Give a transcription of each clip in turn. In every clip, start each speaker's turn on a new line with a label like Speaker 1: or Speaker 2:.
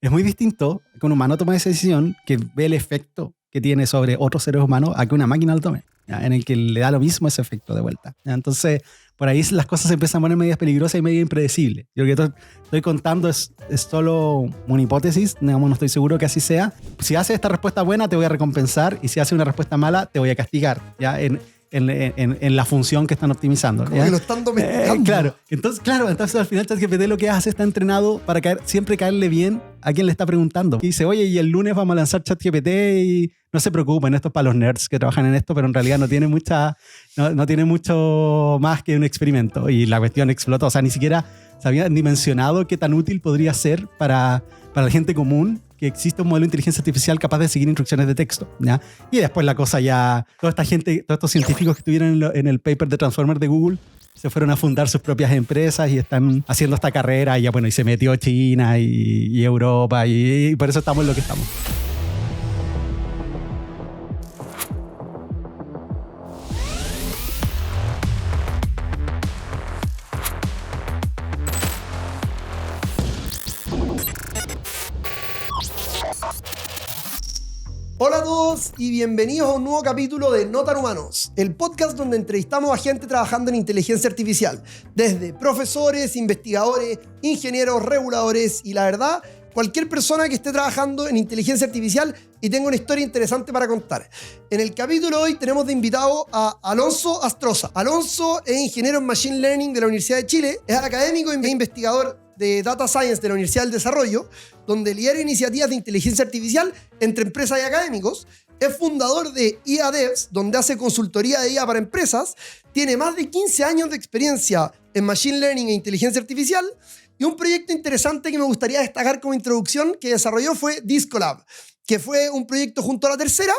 Speaker 1: es muy distinto que un humano tome esa decisión, que ve el efecto que tiene sobre otros seres humanos, a que una máquina lo tome, ¿ya? En el que le da lo mismo ese efecto de vuelta, ¿ya? Entonces, por ahí las cosas se empiezan a poner medias peligrosas y medio impredecibles. Yo lo que estoy contando es solo una hipótesis, digamos, no estoy seguro que así sea. Si haces esta respuesta buena, te voy a recompensar, y si haces una respuesta mala, te voy a castigar, ¿ya? En la función que están optimizando.
Speaker 2: Como que lo están domesticando.
Speaker 1: Claro. Entonces al final ChatGPT lo que hace está entrenado para siempre caerle bien a quien le está preguntando. Y dice, oye, y el lunes vamos a lanzar ChatGPT y no se preocupen, esto es para los nerds que trabajan en esto, pero en realidad no tiene mucho más que un experimento. Y la cuestión explotó. O sea, ni siquiera se había dimensionado qué tan útil podría ser para la gente común que existe un modelo de inteligencia artificial capaz de seguir instrucciones de texto, ¿ya? Y después la cosa ya, toda esta gente, todos estos científicos que estuvieron en el paper de Transformer de Google, se fueron a fundar sus propias empresas y están haciendo esta carrera, y ya bueno, y se metió China y Europa, y por eso estamos en lo que estamos.
Speaker 2: Hola a todos y bienvenidos a un nuevo capítulo de No Tan Humanos, el podcast donde entrevistamos a gente trabajando en inteligencia artificial, desde profesores, investigadores, ingenieros, reguladores y la verdad, cualquier persona que esté trabajando en inteligencia artificial y tenga una historia interesante para contar. En el capítulo de hoy tenemos de invitado a Alonso Astroza. Alonso es ingeniero en Machine Learning de la Universidad de Chile, es académico e investigador de Data Science de la Universidad del Desarrollo, donde lidera iniciativas de inteligencia artificial entre empresas y académicos. Es fundador de IA Devs, donde hace consultoría de IA para empresas. Tiene más de 15 años de experiencia en Machine Learning e inteligencia artificial. Y un proyecto interesante que me gustaría destacar como introducción que desarrolló fue Discolab, que fue un proyecto junto a La Tercera,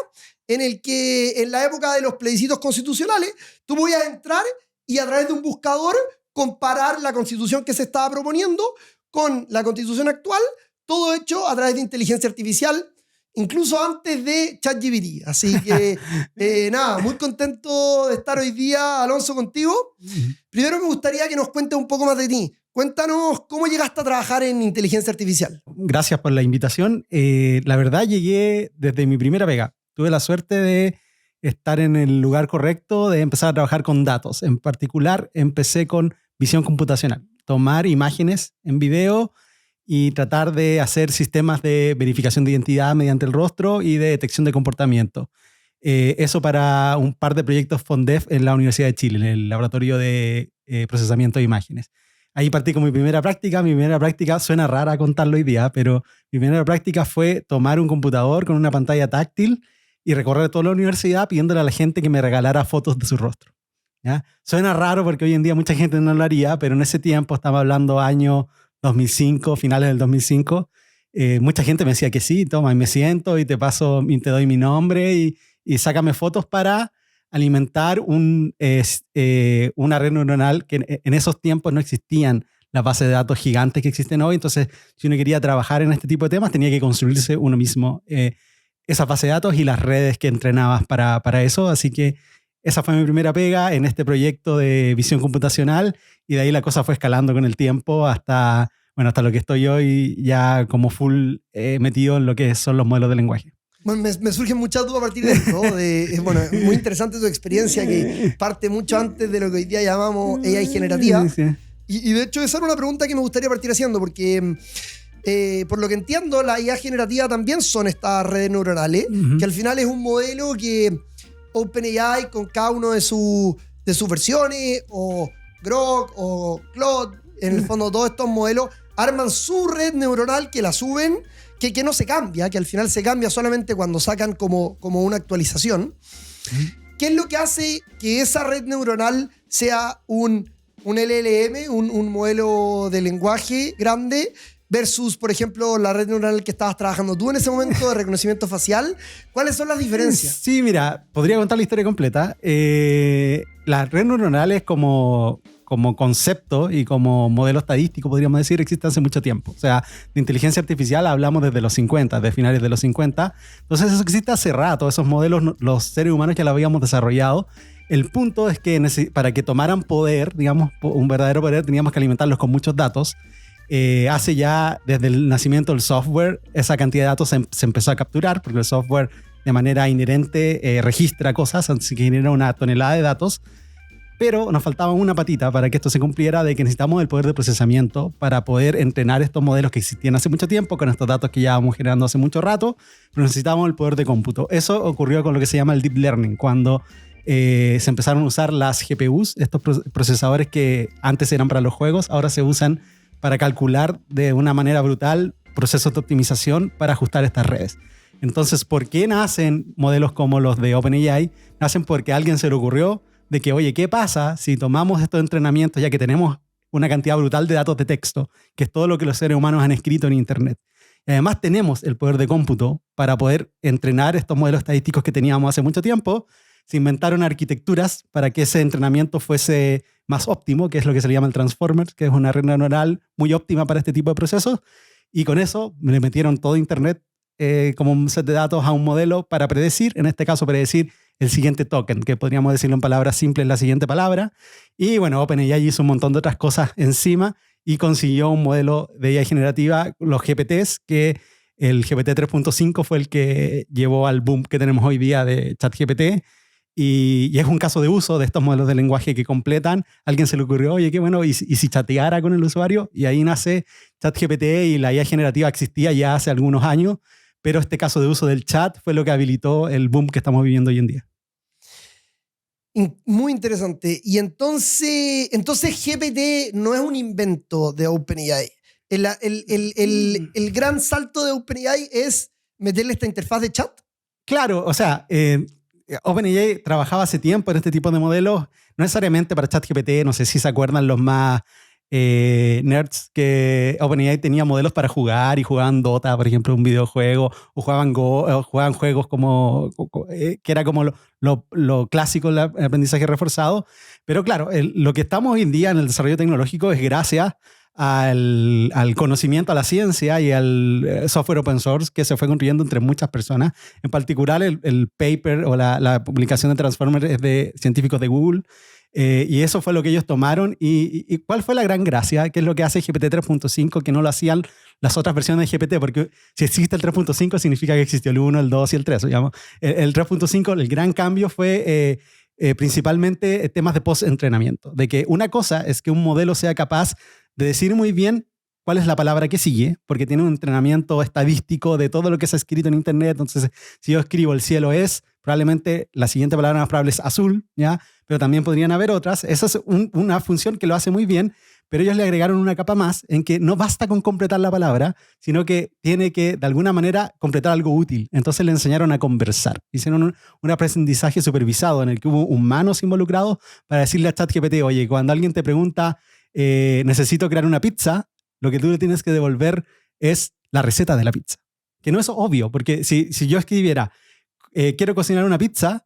Speaker 2: en el que en la época de los plebiscitos constitucionales tú podías entrar y a través de un buscador comparar la constitución que se estaba proponiendo con la constitución actual, todo hecho a través de inteligencia artificial, incluso antes de ChatGPT. Así que, nada, muy contento de estar hoy día, Alonso, contigo. Primero me gustaría que nos cuentes un poco más de ti. Cuéntanos cómo llegaste a trabajar en inteligencia artificial.
Speaker 1: Gracias por la invitación. La verdad, llegué desde mi primera pega. Tuve la suerte de estar en el lugar correcto, de empezar a trabajar con datos. En particular, empecé con visión computacional. Tomar imágenes en video y tratar de hacer sistemas de verificación de identidad mediante el rostro y de detección de comportamiento. Eso para un par de proyectos FONDEF en la Universidad de Chile, en el laboratorio de procesamiento de imágenes. Ahí partí con mi primera práctica. Mi primera práctica suena rara contarlo hoy día, pero mi primera práctica fue tomar un computador con una pantalla táctil y recorrer toda la universidad pidiéndole a la gente que me regalara fotos de su rostro, ¿ya? Suena raro porque hoy en día mucha gente no lo haría, pero en ese tiempo, estaba hablando año 2005, finales del 2005, mucha gente me decía que sí, toma, y me siento y te doy mi nombre y sácame fotos para alimentar una red neuronal que en esos tiempos no existían las bases de datos gigantes que existen hoy. Entonces, si uno quería trabajar en este tipo de temas, tenía que construirse uno mismo esas bases de datos y las redes que entrenabas para eso. Así que esa fue mi primera pega en este proyecto de visión computacional, y de ahí la cosa fue escalando con el tiempo hasta lo que estoy hoy, ya como full metido en lo que son los modelos de lenguaje.
Speaker 2: Bueno, me surgen muchas dudas a partir de esto. Bueno, muy interesante tu experiencia, que parte mucho antes de lo que hoy día llamamos AI generativa.
Speaker 1: Sí.
Speaker 2: Y de hecho esa era una pregunta que me gustaría partir haciendo, porque por lo que entiendo, la IA generativa también son estas redes neuronales, que al final es un modelo que OpenAI, con cada uno de sus versiones, o Grok o Claude, en el fondo todos estos modelos arman su red neuronal, que la suben, que no se cambia, que al final se cambia solamente cuando sacan como una actualización. ¿Qué es lo que hace que esa red neuronal sea un LLM, un modelo de lenguaje grande, versus, por ejemplo, la red neuronal que estabas trabajando tú en ese momento de reconocimiento facial? ¿Cuáles son las diferencias?
Speaker 1: Sí, mira, podría contar la historia completa. La red neuronal es como concepto y como modelo estadístico, podríamos decir, existe hace mucho tiempo. O sea, de inteligencia artificial hablamos desde los 50, de finales de los 50. Entonces eso existe hace rato. Esos modelos los seres humanos ya los habíamos desarrollado. El punto es que para que tomaran poder, digamos, un verdadero poder, teníamos que alimentarlos con muchos datos. hace ya, desde el nacimiento del software, esa cantidad de datos se empezó a capturar, porque el software de manera inherente registra cosas, así que genera una tonelada de datos. Pero nos faltaba una patita para que esto se cumpliera, de que necesitamos el poder de procesamiento para poder entrenar estos modelos que existían hace mucho tiempo, con estos datos que ya vamos generando hace mucho rato, pero necesitábamos el poder de cómputo. Eso ocurrió con lo que se llama el deep learning, cuando se empezaron a usar las GPUs, estos procesadores que antes eran para los juegos, ahora se usan para calcular de una manera brutal procesos de optimización para ajustar estas redes. Entonces, ¿por qué nacen modelos como los de OpenAI? Nacen porque a alguien se le ocurrió de que, oye, ¿qué pasa si tomamos estos entrenamientos, ya que tenemos una cantidad brutal de datos de texto, que es todo lo que los seres humanos han escrito en Internet? Y además tenemos el poder de cómputo para poder entrenar estos modelos estadísticos que teníamos hace mucho tiempo. Se inventaron arquitecturas para que ese entrenamiento fuese más óptimo, que es lo que se le llama el transformer, que es una red neuronal muy óptima para este tipo de procesos. Y con eso le metieron todo Internet como un set de datos a un modelo para predecir, en este caso predecir el siguiente token, que podríamos decirlo en palabras simples, la siguiente palabra. Y bueno, OpenAI hizo un montón de otras cosas encima y consiguió un modelo de AI generativa, los GPTs, que el GPT 3.5 fue el que llevó al boom que tenemos hoy día de ChatGPT. Y es un caso de uso de estos modelos de lenguaje que completan. A alguien se le ocurrió, oye, qué bueno, ¿y si chateara con el usuario? Y ahí nace ChatGPT, y la IA generativa existía ya hace algunos años, pero este caso de uso del chat fue lo que habilitó el boom que estamos viviendo hoy en día.
Speaker 2: Muy interesante. Y entonces GPT no es un invento de OpenAI. El gran salto de OpenAI es meterle esta interfaz de chat.
Speaker 1: Claro, o sea, OpenAI trabajaba hace tiempo en este tipo de modelos, no necesariamente para ChatGPT. No sé si se acuerdan los más nerds, que OpenAI tenía modelos para jugar y jugaban Dota, por ejemplo, un videojuego, o jugaban Go, o jugaban juegos como que era como lo clásico del aprendizaje reforzado. Pero claro, lo que estamos hoy en día en el desarrollo tecnológico es gracias al conocimiento, a la ciencia y al software open source que se fue construyendo entre muchas personas. En particular, el paper o la publicación de Transformer es de científicos de Google. Y eso fue lo que ellos tomaron. ¿Y cuál fue la gran gracia? ¿Qué es lo que hace GPT 3.5 que no lo hacían las otras versiones de GPT? Porque si existe el 3.5 significa que existió el 1, el 2 y el 3. Digamos. El 3.5, el gran cambio fue principalmente temas de post-entrenamiento. De que una cosa es que un modelo sea capaz de decir muy bien cuál es la palabra que sigue, porque tiene un entrenamiento estadístico de todo lo que se ha escrito en Internet. Entonces, si yo escribo el cielo es, probablemente la siguiente palabra más probable es azul, ¿ya? Pero también podrían haber otras. Esa es una función que lo hace muy bien, pero ellos le agregaron una capa más en que no basta con completar la palabra, sino que tiene que, de alguna manera, completar algo útil. Entonces le enseñaron a conversar. Hicieron un aprendizaje supervisado en el que hubo humanos involucrados para decirle a ChatGPT, oye, cuando alguien te pregunta, necesito crear una pizza, lo que tú le tienes que devolver es la receta de la pizza. Que no es obvio, porque si yo escribiera, quiero cocinar una pizza,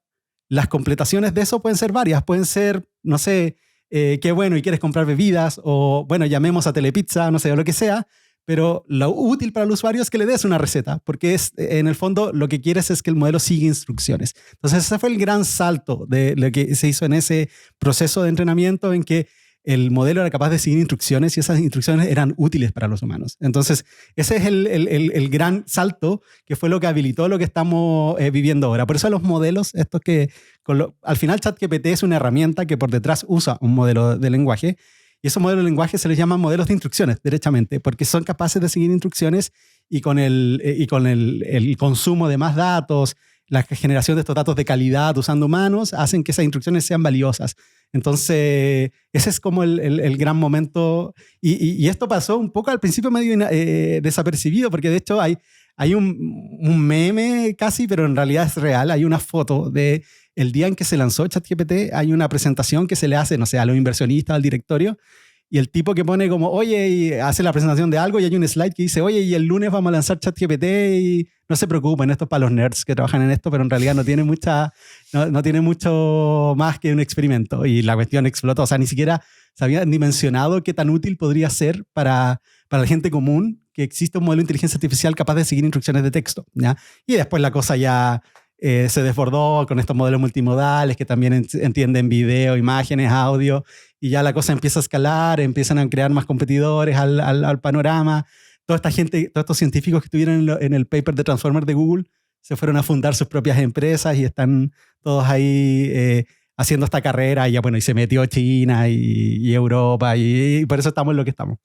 Speaker 1: las completaciones de eso pueden ser varias. Pueden ser, no sé, qué bueno, y quieres comprar bebidas, o bueno, llamemos a Telepizza, no sé, o lo que sea. Pero lo útil para el usuario es que le des una receta, porque en el fondo lo que quieres es que el modelo siga instrucciones. Entonces ese fue el gran salto de lo que se hizo en ese proceso de entrenamiento, en que el modelo era capaz de seguir instrucciones y esas instrucciones eran útiles para los humanos. Entonces, ese es el gran salto que fue lo que habilitó lo que estamos viviendo ahora. Por eso los modelos, estos que al final ChatGPT es una herramienta que por detrás usa un modelo de lenguaje, y esos modelos de lenguaje se les llaman modelos de instrucciones, derechamente, porque son capaces de seguir instrucciones, y con el consumo de más datos, la generación de estos datos de calidad usando humanos, hacen que esas instrucciones sean valiosas. Entonces, ese es como el gran momento. Y esto pasó un poco al principio medio desapercibido, porque de hecho hay un meme casi, pero en realidad es real. Hay una foto de el día en que se lanzó ChatGPT, hay una presentación que se le hace, no sé, a los inversionistas, al directorio, y el tipo que pone como, oye, y hace la presentación de algo, y hay un slide que dice, oye, y el lunes vamos a lanzar ChatGPT, y no se preocupen, esto es para los nerds que trabajan en esto, pero en realidad no tiene mucho más que un experimento, y la cuestión explotó. O sea, ni siquiera se había dimensionado qué tan útil podría ser para la gente común que existe un modelo de inteligencia artificial capaz de seguir instrucciones de texto, ¿ya? Y después la cosa ya se desbordó con estos modelos multimodales que también entienden video, imágenes, audio, y ya la cosa empieza a escalar, empiezan a crear más competidores al panorama. Toda esta gente, todos estos científicos que estuvieron en el paper de Transformer de Google se fueron a fundar sus propias empresas y están todos ahí haciendo esta carrera. Y ya, bueno, y se metió China y Europa y por eso estamos en lo que estamos.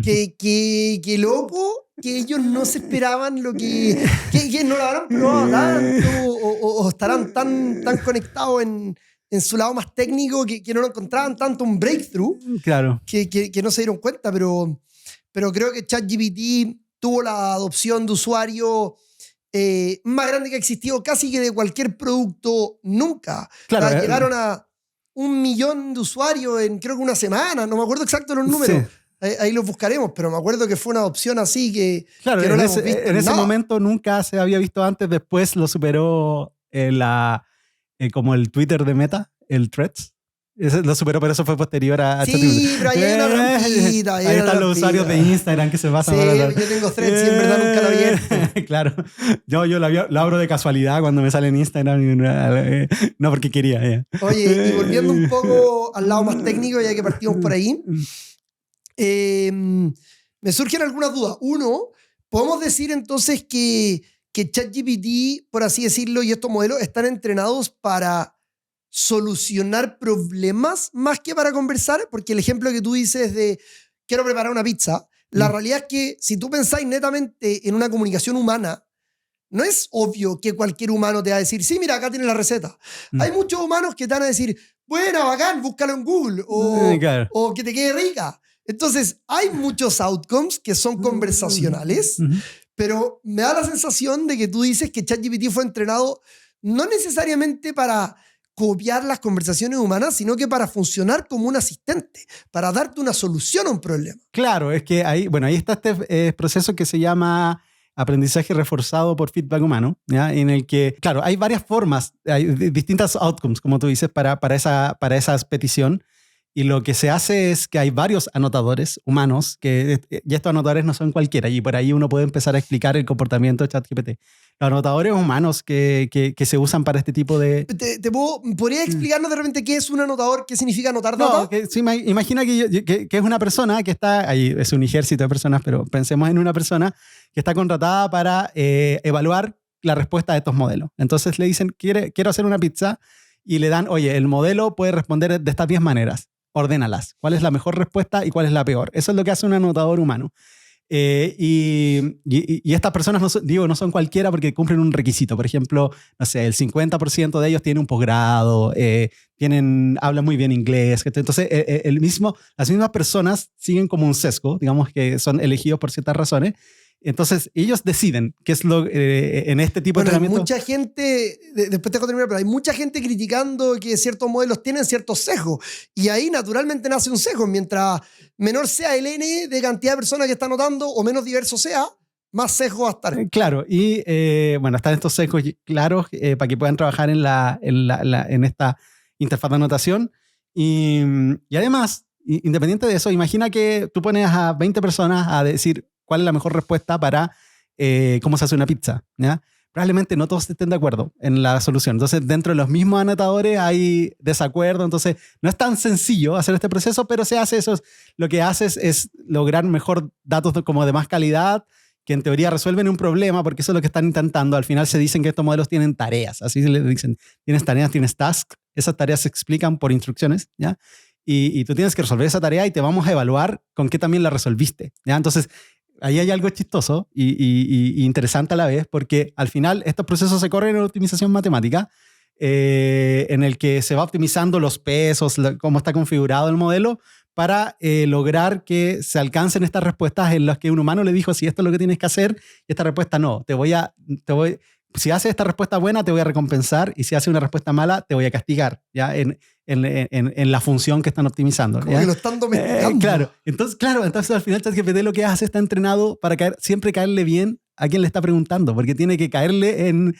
Speaker 2: Qué loco que ellos no se esperaban lo que no lo habrán probado tanto o estarán tan conectados en su lado más técnico que no lo encontraban tanto un breakthrough.
Speaker 1: Claro.
Speaker 2: Que no se dieron cuenta, pero creo que ChatGPT tuvo la adopción de usuario más grande que ha existido casi que de cualquier producto nunca.
Speaker 1: Claro,
Speaker 2: O sea, llegaron a 1 millón de usuarios en creo que una semana, no me acuerdo exacto los números. Sí. Ahí los buscaremos, pero me acuerdo que fue una adopción así que,
Speaker 1: claro,
Speaker 2: que no la hemos visto
Speaker 1: en ese momento nunca se había visto antes, después lo superó como el Twitter de Meta, el Threads. Lo superó, pero eso fue posterior a
Speaker 2: sí, pero ahí hay una trampita.
Speaker 1: Ahí están los usuarios de Instagram que se pasan.
Speaker 2: Sí, yo tengo Threads y en verdad nunca lo abierto.
Speaker 1: Claro, yo lo abro de casualidad cuando me sale en Instagram, no porque quería.
Speaker 2: Oye, y volviendo un poco al lado más técnico, ya que partimos por ahí, me surgen algunas dudas. Uno, ¿podemos decir entonces que ChatGPT, por así decirlo, y estos modelos están entrenados para solucionar problemas más que para conversar? Porque el ejemplo que tú dices de quiero preparar una pizza, la realidad es que si tú pensáis netamente en una comunicación humana, no es obvio que cualquier humano te va a decir, sí, mira, acá tienes la receta. Hay muchos humanos que te van a decir, buena, bacán, búscalo en Google,
Speaker 1: claro.
Speaker 2: o que te quede rica. Entonces, hay muchos outcomes que son conversacionales, pero me da la sensación de que tú dices que ChatGPT fue entrenado no necesariamente para copiar las conversaciones humanas, sino que para funcionar como un asistente, para darte una solución a un problema.
Speaker 1: Claro, es que ahí está este proceso que se llama aprendizaje reforzado por feedback humano, ¿ya? En el que, claro, hay varias formas, hay distintas outcomes, como tú dices, para esa petición. Y lo que se hace es que hay varios anotadores humanos, y estos anotadores no son cualquiera, y por ahí uno puede empezar a explicar el comportamiento de ChatGPT. Los anotadores humanos que se usan para este tipo de...
Speaker 2: ¿Podrías explicarnos de repente qué es un anotador? ¿Qué significa anotar data?
Speaker 1: No, sí, imagina que es una persona que está ahí, es un ejército de personas, pero pensemos en una persona que está contratada para evaluar la respuesta de estos modelos. Entonces le dicen, quiero hacer una pizza, y le dan, oye, el modelo puede responder de estas 10 maneras. Ordénalas. ¿Cuál es la mejor respuesta y cuál es la peor? Eso es lo que hace un anotador humano. Y estas personas no son cualquiera porque cumplen un requisito. Por ejemplo, no sé, el 50% de ellos tiene un posgrado, hablan muy bien inglés. Entonces, las mismas personas siguen como un sesgo, digamos que son elegidos por ciertas razones. Entonces, ellos deciden qué es lo en este tipo de entrenamiento.
Speaker 2: Hay mucha gente, después te dejo terminar, pero hay mucha gente criticando que ciertos modelos tienen ciertos sesgos. Y ahí naturalmente nace un sesgo. Mientras menor sea el N de cantidad de personas que está anotando o menos diverso sea, más sesgo va a estar.
Speaker 1: Claro, y están estos sesgos claros para que puedan trabajar en esta interfaz de anotación. Y además, independiente de eso, imagina que tú pones a 20 personas a decir cuál es la mejor respuesta para cómo se hace una pizza, ¿ya? Probablemente no todos estén de acuerdo en la solución. Entonces, dentro de los mismos anotadores hay desacuerdo. Entonces, no es tan sencillo hacer este proceso, pero se hace eso. Lo que haces es lograr mejor datos como de más calidad, que en teoría resuelven un problema, porque eso es lo que están intentando. Al final se dicen que estos modelos tienen tareas. Así se les dicen. Tienes tareas, tienes tasks. Esas tareas se explican por instrucciones, ¿ya? Y tú tienes que resolver esa tarea y te vamos a evaluar con qué también la resolviste, ¿ya? Entonces, ahí hay algo chistoso y interesante a la vez, porque al final estos procesos se corren en optimización matemática, en el que se va optimizando los pesos, cómo está configurado el modelo, para lograr que se alcancen estas respuestas en las que un humano le dijo, si esto es lo que tienes que hacer, y esta respuesta no, si haces esta respuesta buena, te voy a recompensar, y si haces una respuesta mala, te voy a castigar, ¿ya? En la función que están optimizando.
Speaker 2: Como que lo están domesticando.
Speaker 1: Entonces al final ChatGPT lo que hace está entrenado para siempre caerle bien a quien le está preguntando, porque tiene que caerle en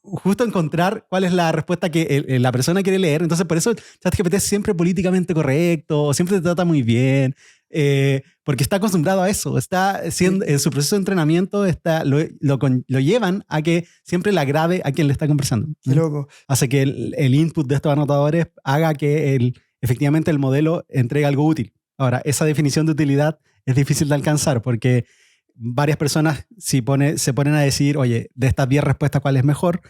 Speaker 1: justo encontrar cuál es la respuesta que la persona quiere leer. Entonces por eso ChatGPT es siempre políticamente correcto, siempre te trata muy bien, porque está acostumbrado a eso. Está siendo, en su proceso de entrenamiento lo llevan a que siempre le agrade a quien le está conversando.
Speaker 2: Qué loco.
Speaker 1: Hace que el input de estos anotadores haga que efectivamente el modelo entrega algo útil. Ahora, esa definición de utilidad es difícil de alcanzar porque varias personas se ponen a decir, oye, de estas 10 respuestas, ¿cuál es mejor?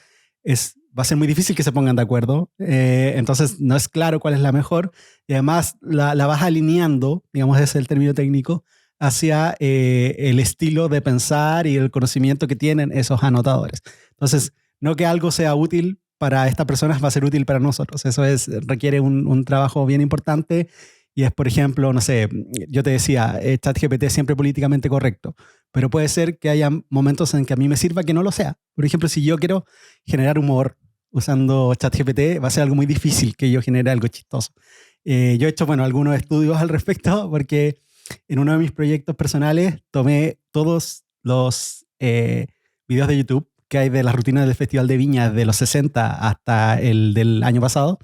Speaker 1: Va a ser muy difícil que se pongan de acuerdo. Entonces, no es claro cuál es la mejor. Y además, la vas alineando, digamos, ese es el término técnico, hacia el estilo de pensar y el conocimiento que tienen esos anotadores. Entonces, no que algo sea útil para estas personas va a ser útil para nosotros. Eso requiere un trabajo bien importante. Y es, por ejemplo, no sé, yo te decía, ChatGPT es siempre políticamente correcto, pero puede ser que haya momentos en que a mí me sirva que no lo sea. Por ejemplo, si yo quiero generar humor usando ChatGPT, va a ser algo muy difícil que yo genere algo chistoso. Yo he hecho, bueno, algunos estudios al respecto porque en uno de mis proyectos personales tomé todos los videos de YouTube que hay de las rutinas del Festival de Viña de los 60 hasta el del año pasado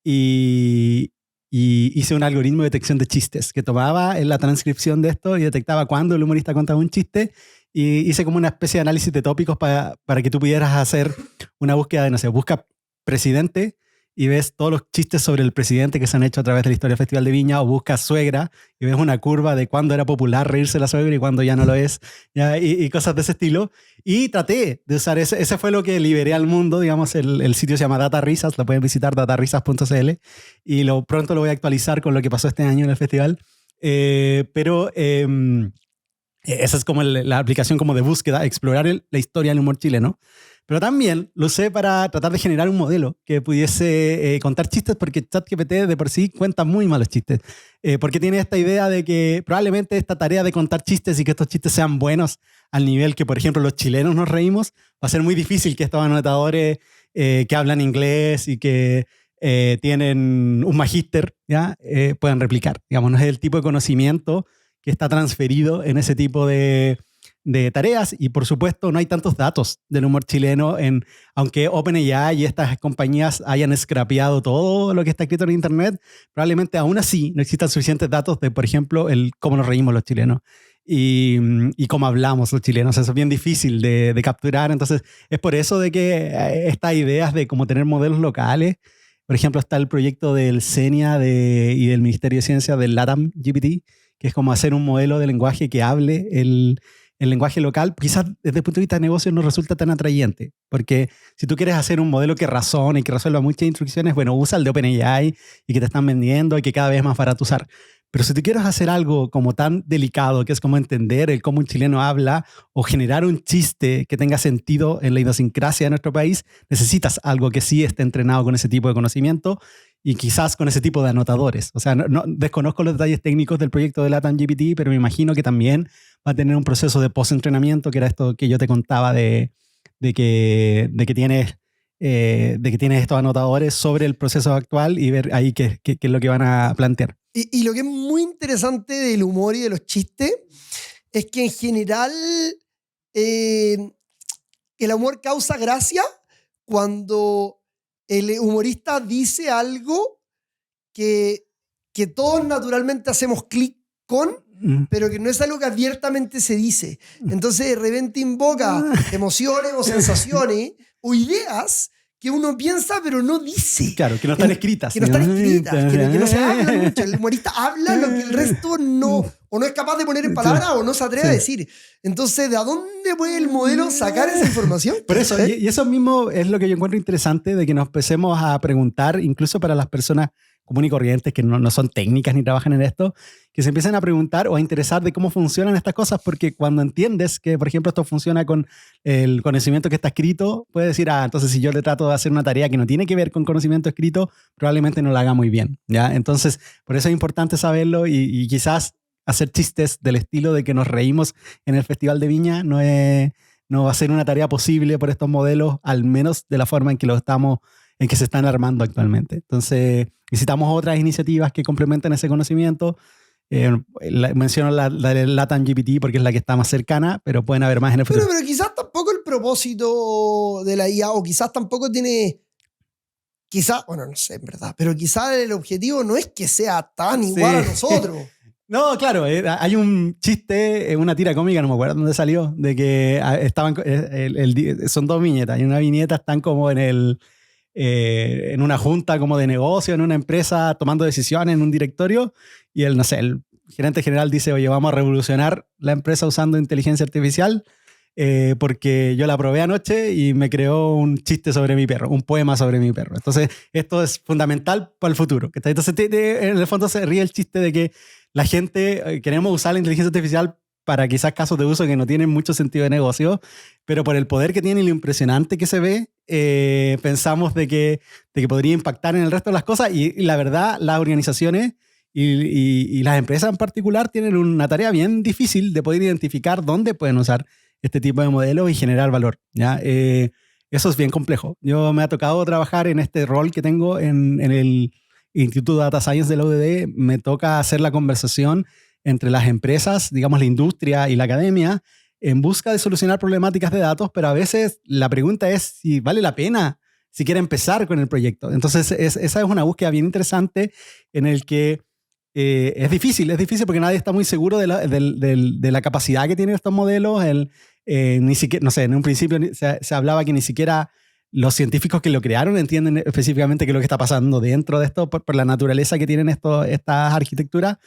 Speaker 1: y hice un algoritmo de detección de chistes que tomaba en la transcripción de esto y detectaba cuándo el humorista contaba un chiste y hice como una especie de análisis de tópicos para que tú pudieras hacer una búsqueda de, no sé, busca presidente y ves todos los chistes sobre el presidente que se han hecho a través de la historia del Festival de Viña, o buscas suegra y ves una curva de cuándo era popular reírse de la suegra y cuándo ya no lo es, ¿ya? Y cosas de ese estilo. Y traté de usar ese fue lo que liberé al mundo, digamos, el sitio se llama Data Risas, lo pueden visitar, datarisas.cl, y pronto lo voy a actualizar con lo que pasó este año en el festival. Esa es como la aplicación como de búsqueda, explorar la historia del humor chileno. Pero también lo usé para tratar de generar un modelo que pudiese contar chistes, porque ChatGPT de por sí cuenta muy malos chistes. Porque tiene esta idea de que probablemente esta tarea de contar chistes y que estos chistes sean buenos al nivel que, por ejemplo, los chilenos nos reímos, va a ser muy difícil que estos anotadores que hablan inglés y que tienen un magíster, ¿ya? Puedan replicar. Digamos, no es el tipo de conocimiento que está transferido en ese tipo de tareas, y por supuesto no hay tantos datos del humor chileno, aunque OpenAI y estas compañías hayan scrapeado todo lo que está escrito en internet, probablemente aún así no existan suficientes datos de, por ejemplo, cómo nos reímos los chilenos y cómo hablamos los chilenos. Eso es bien difícil de capturar. Entonces es por eso de que estas ideas de cómo tener modelos locales, por ejemplo, está el proyecto del CENIA y del Ministerio de Ciencia del LATAM GPT, que es como hacer un modelo de lenguaje que hable el lenguaje local. Quizás desde el punto de vista de negocio no resulta tan atrayente, porque si tú quieres hacer un modelo que razone y que resuelva muchas instrucciones, bueno, usa el de OpenAI y que te están vendiendo y que cada vez es más barato usar. Pero si tú quieres hacer algo como tan delicado, que es como entender el cómo un chileno habla o generar un chiste que tenga sentido en la idiosincrasia de nuestro país, necesitas algo que sí esté entrenado con ese tipo de conocimiento y quizás con ese tipo de anotadores. O sea, no desconozco los detalles técnicos del proyecto de LATAM GPT, pero me imagino que también va a tener un proceso de post-entrenamiento, que era esto que yo te contaba de que tienes estos anotadores sobre el proceso actual y ver ahí qué es lo que van a plantear.
Speaker 2: Y lo que es muy interesante del humor y de los chistes es que en general el humor causa gracia cuando el humorista dice algo que todos naturalmente hacemos clic con, pero que no es algo que abiertamente se dice. Entonces de repente invoca emociones o sensaciones o ideas que uno piensa pero no dice.
Speaker 1: Claro, que no están escritas.
Speaker 2: Que no están escritas, que no se habla mucho. El humorista habla lo que el resto no, o no es capaz de poner en palabras o no se atreve a decir. Entonces, ¿de dónde puede el modelo sacar esa información?
Speaker 1: Por eso, y eso mismo es lo que yo encuentro interesante, de que nos empecemos a preguntar, incluso para las personas comunes y corrientes que no son técnicas ni trabajan en esto, que se empiecen a preguntar o a interesar de cómo funcionan estas cosas, porque cuando entiendes que, por ejemplo, esto funciona con el conocimiento que está escrito, puedes decir, entonces si yo le trato de hacer una tarea que no tiene que ver con conocimiento escrito, probablemente no la haga muy bien, ¿ya? Entonces, por eso es importante saberlo y quizás hacer chistes del estilo de que nos reímos en el Festival de Viña no va a ser una tarea posible por estos modelos, al menos de la forma en que se están armando actualmente. Entonces, necesitamos otras iniciativas que complementen ese conocimiento. Menciono la de LATAM GPT porque es la que está más cercana, pero pueden haber más en el futuro.
Speaker 2: Pero quizás tampoco el propósito de la IA, o quizás tampoco tiene... bueno, no sé, en verdad, pero quizás el objetivo no es que sea tan igual a nosotros.
Speaker 1: No, claro, hay un chiste, una tira cómica, no me acuerdo dónde salió, de que estaban, son dos viñetas, y en una viñeta están como en en una junta como de negocio, en una empresa, tomando decisiones en un directorio, y no sé, el gerente general dice, oye, vamos a revolucionar la empresa usando inteligencia artificial, porque yo la probé anoche y me creó un chiste sobre mi perro, un poema sobre mi perro. Entonces, esto es fundamental para el futuro. Entonces, en el fondo se ríe el chiste de que la gente queremos usar la inteligencia artificial para quizás casos de uso que no tienen mucho sentido de negocio, pero por el poder que tiene y lo impresionante que se ve, pensamos de que podría impactar en el resto de las cosas, y la verdad, las organizaciones y las empresas en particular tienen una tarea bien difícil de poder identificar dónde pueden usar este tipo de modelos y generar valor, ¿ya? Eso es bien complejo. Yo me ha tocado trabajar en este rol que tengo en el Instituto de Data Science de la UDD. Me toca hacer la conversación entre las empresas, digamos la industria y la academia, en busca de solucionar problemáticas de datos, pero a veces la pregunta es si vale la pena siquiera empezar con el proyecto. Entonces, esa es una búsqueda bien interesante en el que es difícil porque nadie está muy seguro de la capacidad que tienen estos modelos. Ni siquiera, no sé, en un principio se hablaba que ni siquiera los científicos que lo crearon entienden específicamente qué es lo que está pasando dentro de esto por la naturaleza que tienen estas arquitecturas,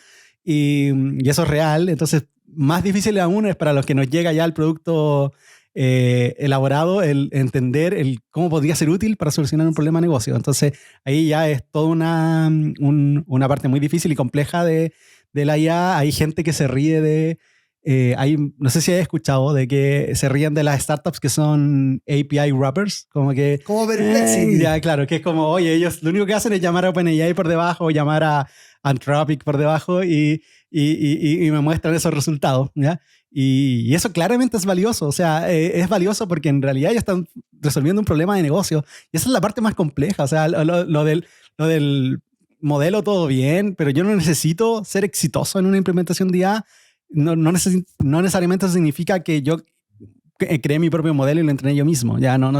Speaker 1: y eso es real. Entonces, más difícil aún es para los que nos llega ya el producto elaborado, el entender cómo podría ser útil para solucionar un problema de negocio. Entonces, ahí ya es toda una parte muy difícil y compleja de la IA. Hay gente que se ríe no sé si has escuchado de que se ríen de las startups que son API wrappers, como
Speaker 2: Perplexity.
Speaker 1: Ya, claro, que es como, oye, ellos lo único que hacen es llamar a OpenAI por debajo, o llamar a Anthropic por debajo y me muestran esos resultados, ¿ya? Y eso claramente es valioso. O sea, es valioso porque en realidad ya están resolviendo un problema de negocio, y esa es la parte más compleja. O sea, lo del modelo todo bien, pero yo no necesito ser exitoso en una implementación de IA. No necesariamente eso significa que yo creé mi propio modelo y lo entrené yo mismo. Ya eso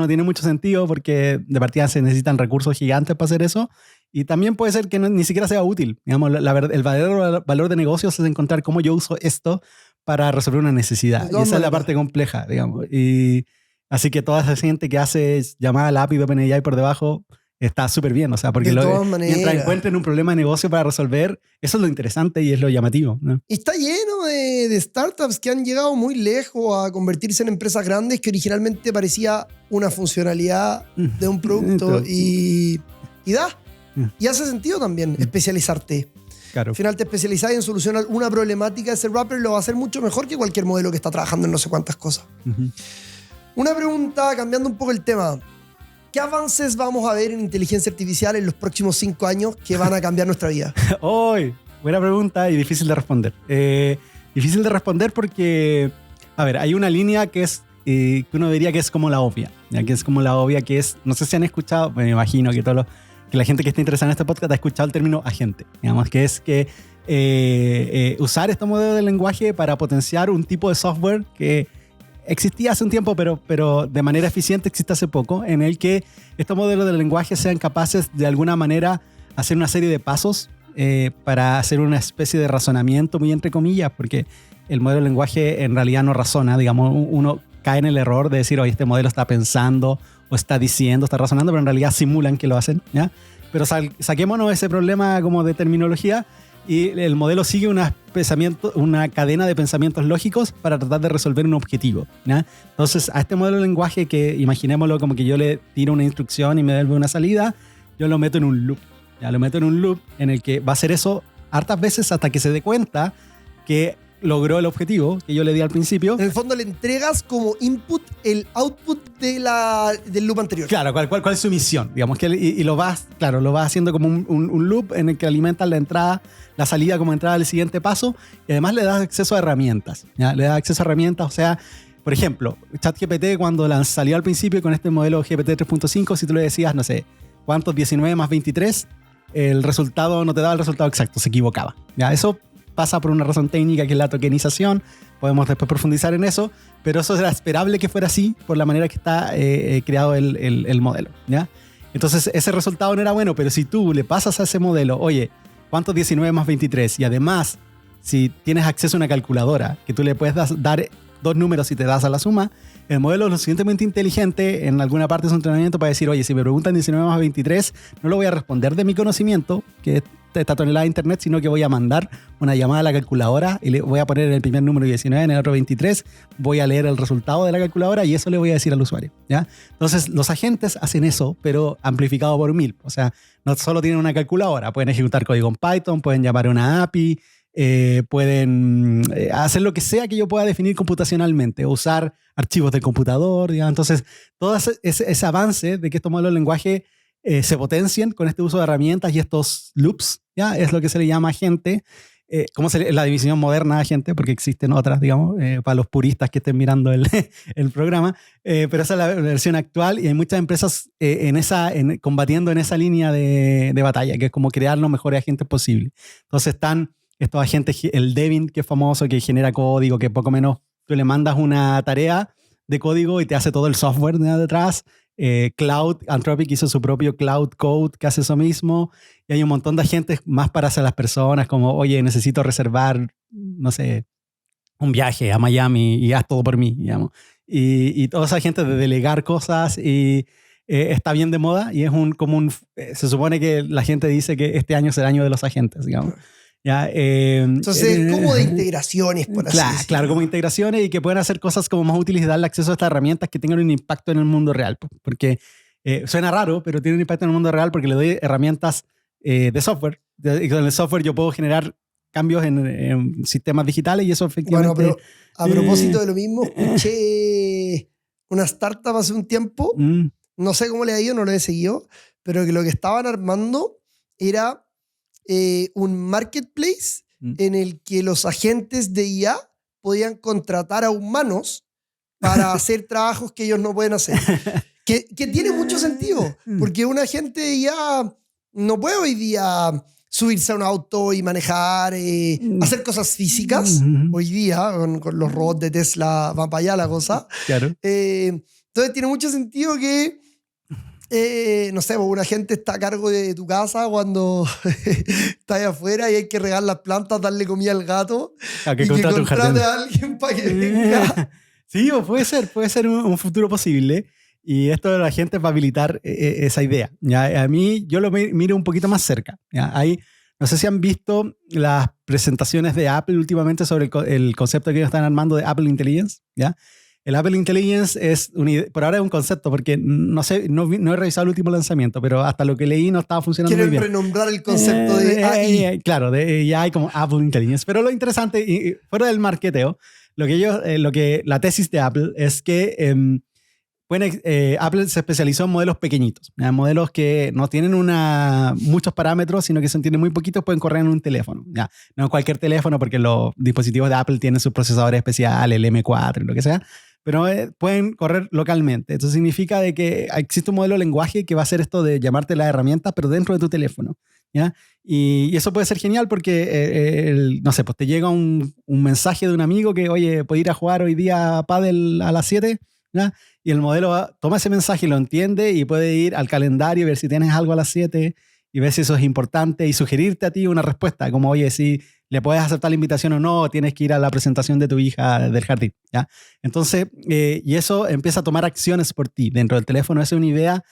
Speaker 1: no tiene mucho sentido, porque de partida se necesitan recursos gigantes para hacer eso, y también puede ser que ni siquiera sea útil. Digamos, el verdadero valor de negocios es encontrar cómo yo uso esto para resolver una necesidad, y esa es la parte compleja, digamos. Y así que toda esa gente que hace llamada al API de OpenAI por debajo está súper bien, o sea, porque mientras encuentren un problema de negocio para resolver, eso es lo interesante y es lo llamativo, ¿no?
Speaker 2: Y está lleno de startups que han llegado muy lejos a convertirse en empresas grandes, que originalmente parecía una funcionalidad de un producto y hace sentido también especializarte.
Speaker 1: Claro.
Speaker 2: Al final te especializás en solucionar una problemática. Ese wrapper lo va a hacer mucho mejor que cualquier modelo que está trabajando en no sé cuántas cosas. Una pregunta, cambiando un poco el tema. ¿Qué avances vamos a ver en inteligencia artificial en los próximos 5 años que van a cambiar nuestra vida?
Speaker 1: Buena pregunta y difícil de responder. Difícil de responder porque, a ver, hay una línea que es que uno diría que es como la obvia. ¿Ya? Que es como la obvia, que es, no sé si han escuchado, me imagino que que la gente que está interesada en este podcast ha escuchado el término agente. Digamos, que es que usar este modelo de lenguaje para potenciar un tipo de software que existía hace un tiempo, pero de manera eficiente existe hace poco, en el que estos modelos de lenguaje sean capaces de alguna manera hacer una serie de pasos para hacer una especie de razonamiento, muy entre comillas, porque el modelo de lenguaje en realidad no razona. Digamos, uno cae en el error de decir, oye, este modelo está pensando o está diciendo, está razonando, pero en realidad simulan que lo hacen, ¿ya? Pero saquémonos ese problema como de terminología, y el modelo sigue una cadena de pensamientos lógicos para tratar de resolver un objetivo, ¿ya? Entonces, a este modelo de lenguaje, que imaginémoslo como que yo le tiro una instrucción y me devuelve una salida, yo lo meto en un loop. Ya lo meto en un loop en el que va a hacer eso hartas veces hasta que se dé cuenta que logró el objetivo que yo le di al principio.
Speaker 2: En el fondo le entregas como input el output del loop anterior.
Speaker 1: Claro, ¿cuál es su misión? Digamos que lo vas haciendo como un loop en el que alimentas la entrada, la salida como entrada al siguiente paso, y además le das acceso a herramientas. ¿Ya? Le das acceso a herramientas, o sea, por ejemplo, ChatGPT, cuando salió al principio con este modelo GPT 3.5, si tú le decías, no sé, ¿cuántos 19 más 23? El resultado no te daba el resultado exacto, se equivocaba. ¿Ya? Eso pasa por una razón técnica, que es la tokenización. Podemos después profundizar en eso, pero eso era esperable que fuera así por la manera que está creado el modelo, ¿ya? Entonces ese resultado no era bueno, pero si tú le pasas a ese modelo, oye, ¿cuántos 19 más 23? Y además, si tienes acceso a una calculadora, que tú le puedes dar dos números y te das a la suma. El modelo es lo suficientemente inteligente en alguna parte de su entrenamiento para decir, oye, si me preguntan 19 más 23, no lo voy a responder de mi conocimiento, que es esta tonelada de internet, sino que voy a mandar una llamada a la calculadora y le voy a poner en el primer número 19, en el otro 23, voy a leer el resultado de la calculadora y eso le voy a decir al usuario, ¿ya? Entonces, los agentes hacen eso, pero amplificado por 1000. O sea, no solo tienen una calculadora, pueden ejecutar código en Python, pueden llamar a una API, pueden hacer lo que sea que yo pueda definir computacionalmente, usar archivos del computador, ¿ya? Entonces, todo ese avance de que estos modelos de lenguaje se potencien con este uso de herramientas y estos loops, ¿ya? Es lo que se le llama agente. La división moderna de agente, porque existen otras, digamos, para los puristas que estén mirando el programa, pero esa es la versión actual y hay muchas empresas combatiendo en esa línea de batalla, que es como crear los mejores agentes posibles. Entonces están estos agentes, el Devin, que es famoso, que genera código, que poco menos tú le mandas una tarea de código y te hace todo el software de detrás. Cloud, Anthropic hizo su propio Cloud Code que hace eso mismo, y hay un montón de agentes más para hacer las personas, como, oye, necesito reservar, no sé, un viaje a Miami y haz todo por mí, digamos. Y toda esa gente de delegar cosas y está bien de moda y es se supone que la gente dice que este año es el año de los agentes, digamos. ¿Ya?
Speaker 2: Entonces, como de integraciones, por así decirlo.
Speaker 1: Claro, como integraciones y que pueden hacer cosas como más útiles y darle acceso a estas herramientas que tengan un impacto en el mundo real. Porque suena raro, pero tiene un impacto en el mundo real porque le doy herramientas de software. Y con el software yo puedo generar cambios en sistemas digitales y eso efectivamente...
Speaker 2: Bueno, pero a propósito de lo mismo, escuché una startup hace un tiempo, no sé cómo le ha ido, no lo he seguido, pero que lo que estaban armando era un marketplace en el que los agentes de IA podían contratar a humanos para hacer trabajos que ellos no pueden hacer. Que tiene mucho sentido, porque un agente de IA no puede hoy día subirse a un auto y manejar, hacer cosas físicas. Hoy día, con los robots de Tesla, va para allá la cosa.
Speaker 1: Claro.
Speaker 2: Entonces tiene mucho sentido que no sé, un agente está a cargo de tu casa cuando estás ahí afuera y hay que regar las plantas, darle comida al gato
Speaker 1: y que
Speaker 2: contrate a alguien para que venga.
Speaker 1: Sí, o puede ser un futuro posible. Y esto de la gente va a habilitar esa idea. ¿Ya? A mí, yo lo miro un poquito más cerca. ¿Ya? No sé si han visto las presentaciones de Apple últimamente sobre el concepto que ellos están armando de Apple Intelligence. ¿Ya? El Apple Intelligence por ahora es un concepto, porque no sé, no he revisado el último lanzamiento, pero hasta lo que leí no estaba funcionando muy bien.
Speaker 2: Quieren renombrar el concepto de AI.
Speaker 1: Claro, ya hay como Apple Intelligence. Pero lo interesante, y fuera del marketeo, la tesis de Apple es que Apple se especializó en modelos pequeñitos, ¿ya? Modelos que no tienen muchos parámetros, sino que se entienden muy poquitos, pueden correr en un teléfono. ¿Ya? No en cualquier teléfono, porque los dispositivos de Apple tienen sus procesadores especiales, el M4, lo que sea, pero pueden correr localmente. Eso significa de que existe un modelo de lenguaje que va a hacer esto de llamarte las herramientas, pero dentro de tu teléfono. ¿Ya? Y eso puede ser genial porque, no sé, pues te llega un mensaje de un amigo que, oye, ¿puedo ir a jugar hoy día pádel a las 7? ¿Ya? Y el modelo toma ese mensaje y lo entiende y puede ir al calendario y ver si tienes algo a las 7 y ver si eso es importante y sugerirte a ti una respuesta, como, oye, si le puedes aceptar la invitación o no, tienes que ir a la presentación de tu hija del jardín. ¿Ya? Entonces, y eso empieza a tomar acciones por ti dentro del teléfono. Esa es una idea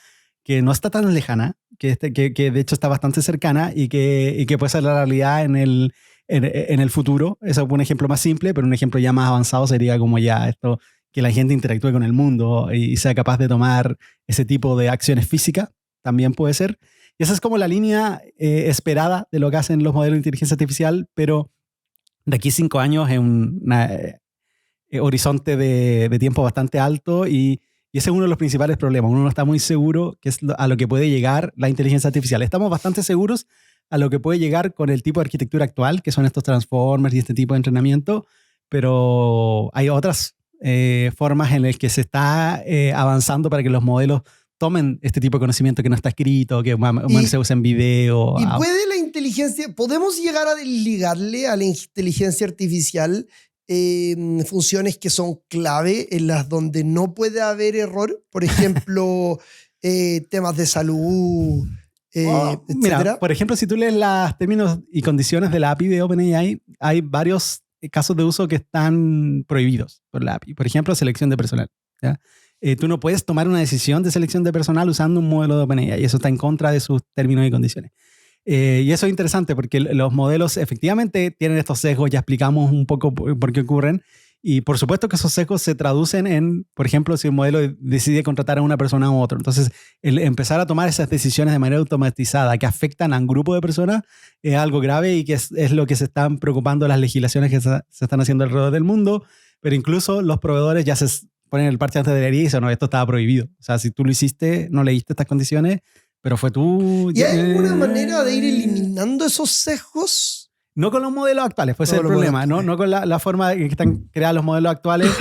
Speaker 1: que no está tan lejana, que de hecho está bastante cercana y que puede ser la realidad en el futuro. Eso es un ejemplo más simple, pero un ejemplo ya más avanzado sería como ya esto, que la gente interactúe con el mundo y sea capaz de tomar ese tipo de acciones físicas, también puede ser. Y esa es como la línea esperada de lo que hacen los modelos de inteligencia artificial, pero de aquí a 5 años es un horizonte de tiempo bastante alto y ese es uno de los principales problemas. Uno no está muy seguro qué es a lo que puede llegar la inteligencia artificial. Estamos bastante seguros a lo que puede llegar con el tipo de arquitectura actual, que son estos transformers y este tipo de entrenamiento, pero hay otras formas en las que se está avanzando para que los modelos tomen este tipo de conocimiento que no está escrito, que se usa en video.
Speaker 2: ¿Y puede la inteligencia, podemos llegar a desligarle a la inteligencia artificial funciones que son clave en las donde no puede haber error? Por ejemplo, temas de salud, etcétera.
Speaker 1: Mira, por ejemplo, si tú lees los términos y condiciones de la API de OpenAI, hay varios casos de uso que están prohibidos por la API. Por ejemplo, selección de personal, ¿ya? Tú no puedes tomar una decisión de selección de personal usando un modelo de OpenAI y eso está en contra de sus términos y condiciones. Y eso es interesante porque los modelos efectivamente tienen estos sesgos, ya explicamos un poco por qué ocurren. Y por supuesto que esos sesgos se traducen en, por ejemplo, si un modelo decide contratar a una persona u otro. Entonces, el empezar a tomar esas decisiones de manera automatizada que afectan a un grupo de personas es algo grave y que es lo que se están preocupando las legislaciones que se están haciendo alrededor del mundo. Pero incluso los proveedores ya se ponen el parche antes de la herida y dicen, no, esto estaba prohibido. O sea, si tú lo hiciste, no leíste estas condiciones, pero fue tú...
Speaker 2: ¿Y hay alguna manera de ir eliminando esos sesgos?
Speaker 1: No con los modelos actuales, pues ese es el problema, ¿no? Con la forma en que están creados los modelos actuales,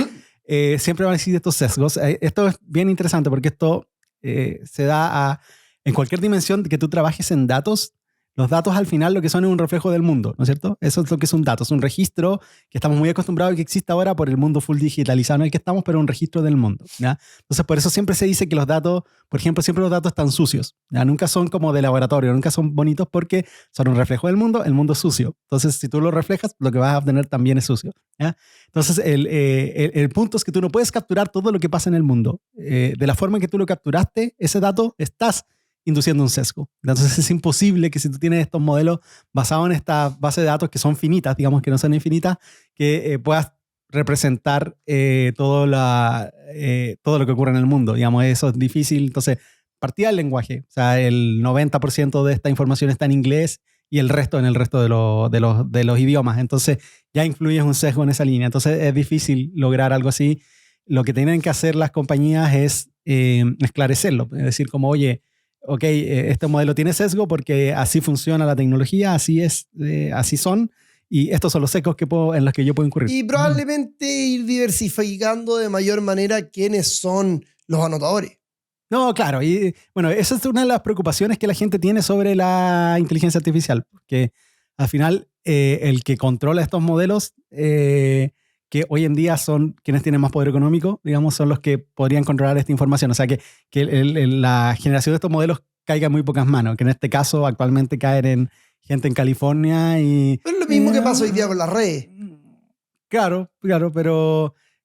Speaker 1: siempre van a existir estos sesgos. Esto es bien interesante porque esto se da en cualquier dimensión que tú trabajes en datos. Los datos al final lo que son es un reflejo del mundo, ¿no es cierto? Eso es lo que es un dato, es un registro que estamos muy acostumbrados a que exista ahora por el mundo full digitalizado en el que estamos, pero un registro del mundo, ¿ya? Entonces por eso siempre se dice que los datos, por ejemplo, siempre los datos están sucios, ¿ya? Nunca son como de laboratorio, nunca son bonitos porque son un reflejo del mundo, el mundo es sucio. Entonces si tú lo reflejas, lo que vas a obtener también es sucio, ¿ya? Entonces el punto es que tú no puedes capturar todo lo que pasa en el mundo. De la forma en que tú lo capturaste, ese dato, estás induciendo un sesgo. Entonces es imposible que si tú tienes estos modelos basados en esta base de datos que son finitas, digamos que no son infinitas, que puedas representar todo lo que ocurre en el mundo. Digamos, eso es difícil. Entonces, partida del lenguaje. O sea, el 90% de esta información está en inglés y el resto en el resto de los idiomas. Entonces, ya influye un sesgo en esa línea. Entonces, es difícil lograr algo así. Lo que tienen que hacer las compañías es esclarecerlo. Es decir, como, oye, ok, este modelo tiene sesgo porque así funciona la tecnología, así es, así son, y estos son los sesgos en los que yo puedo incurrir.
Speaker 2: Y probablemente ir diversificando de mayor manera quiénes son los anotadores.
Speaker 1: No, claro, y bueno, esa es una de las preocupaciones que la gente tiene sobre la inteligencia artificial, porque al final el que controla estos modelos, que hoy en día son quienes tienen más poder económico, digamos, son los que podrían controlar esta información. O sea, que la generación de estos modelos caiga en muy pocas manos, que en este caso actualmente caen en gente en California y...
Speaker 2: Pero es lo mismo que pasa hoy día con las redes.
Speaker 1: Claro,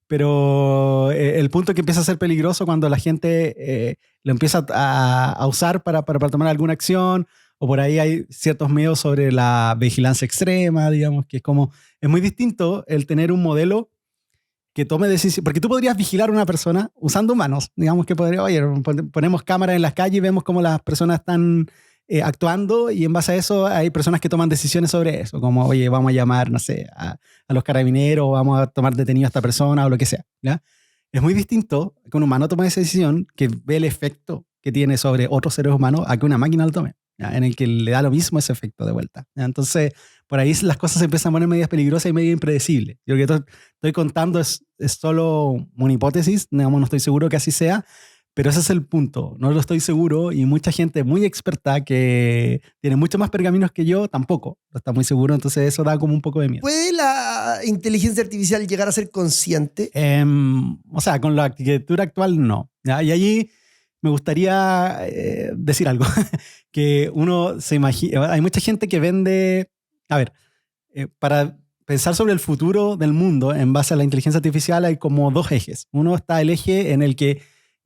Speaker 1: pero el punto es que empieza a ser peligroso cuando la gente lo empieza a usar para tomar alguna acción, o por ahí hay ciertos miedos sobre la vigilancia extrema, digamos, que es muy distinto el tener un modelo que tome decisiones, porque tú podrías vigilar a una persona usando humanos, digamos que ponemos cámaras en las calles y vemos cómo las personas están actuando, y en base a eso hay personas que toman decisiones sobre eso, como, oye, vamos a llamar, no sé, a los carabineros, vamos a tomar detenido a esta persona o lo que sea, ¿ya? Es muy distinto que un humano tome esa decisión, que ve el efecto que tiene sobre otros seres humanos, a que una máquina lo tome, ¿ya? En el que le da lo mismo ese efecto de vuelta, ¿ya? Entonces, por ahí las cosas se empiezan a poner medias peligrosas y medio impredecibles. Yo lo que estoy contando es solo una hipótesis, digamos, no estoy seguro que así sea, pero ese es el punto, no lo estoy seguro, y mucha gente muy experta que tiene mucho más pergaminos que yo tampoco lo está muy seguro, entonces eso da como un poco de miedo.
Speaker 2: ¿Puede la inteligencia artificial llegar a ser consciente?
Speaker 1: O sea, con la arquitectura actual no, ¿ya? Y allí me gustaría decir algo, que uno se imagina, hay mucha gente que vende, a ver, para pensar sobre el futuro del mundo en base a la inteligencia artificial hay como dos ejes. Uno está el eje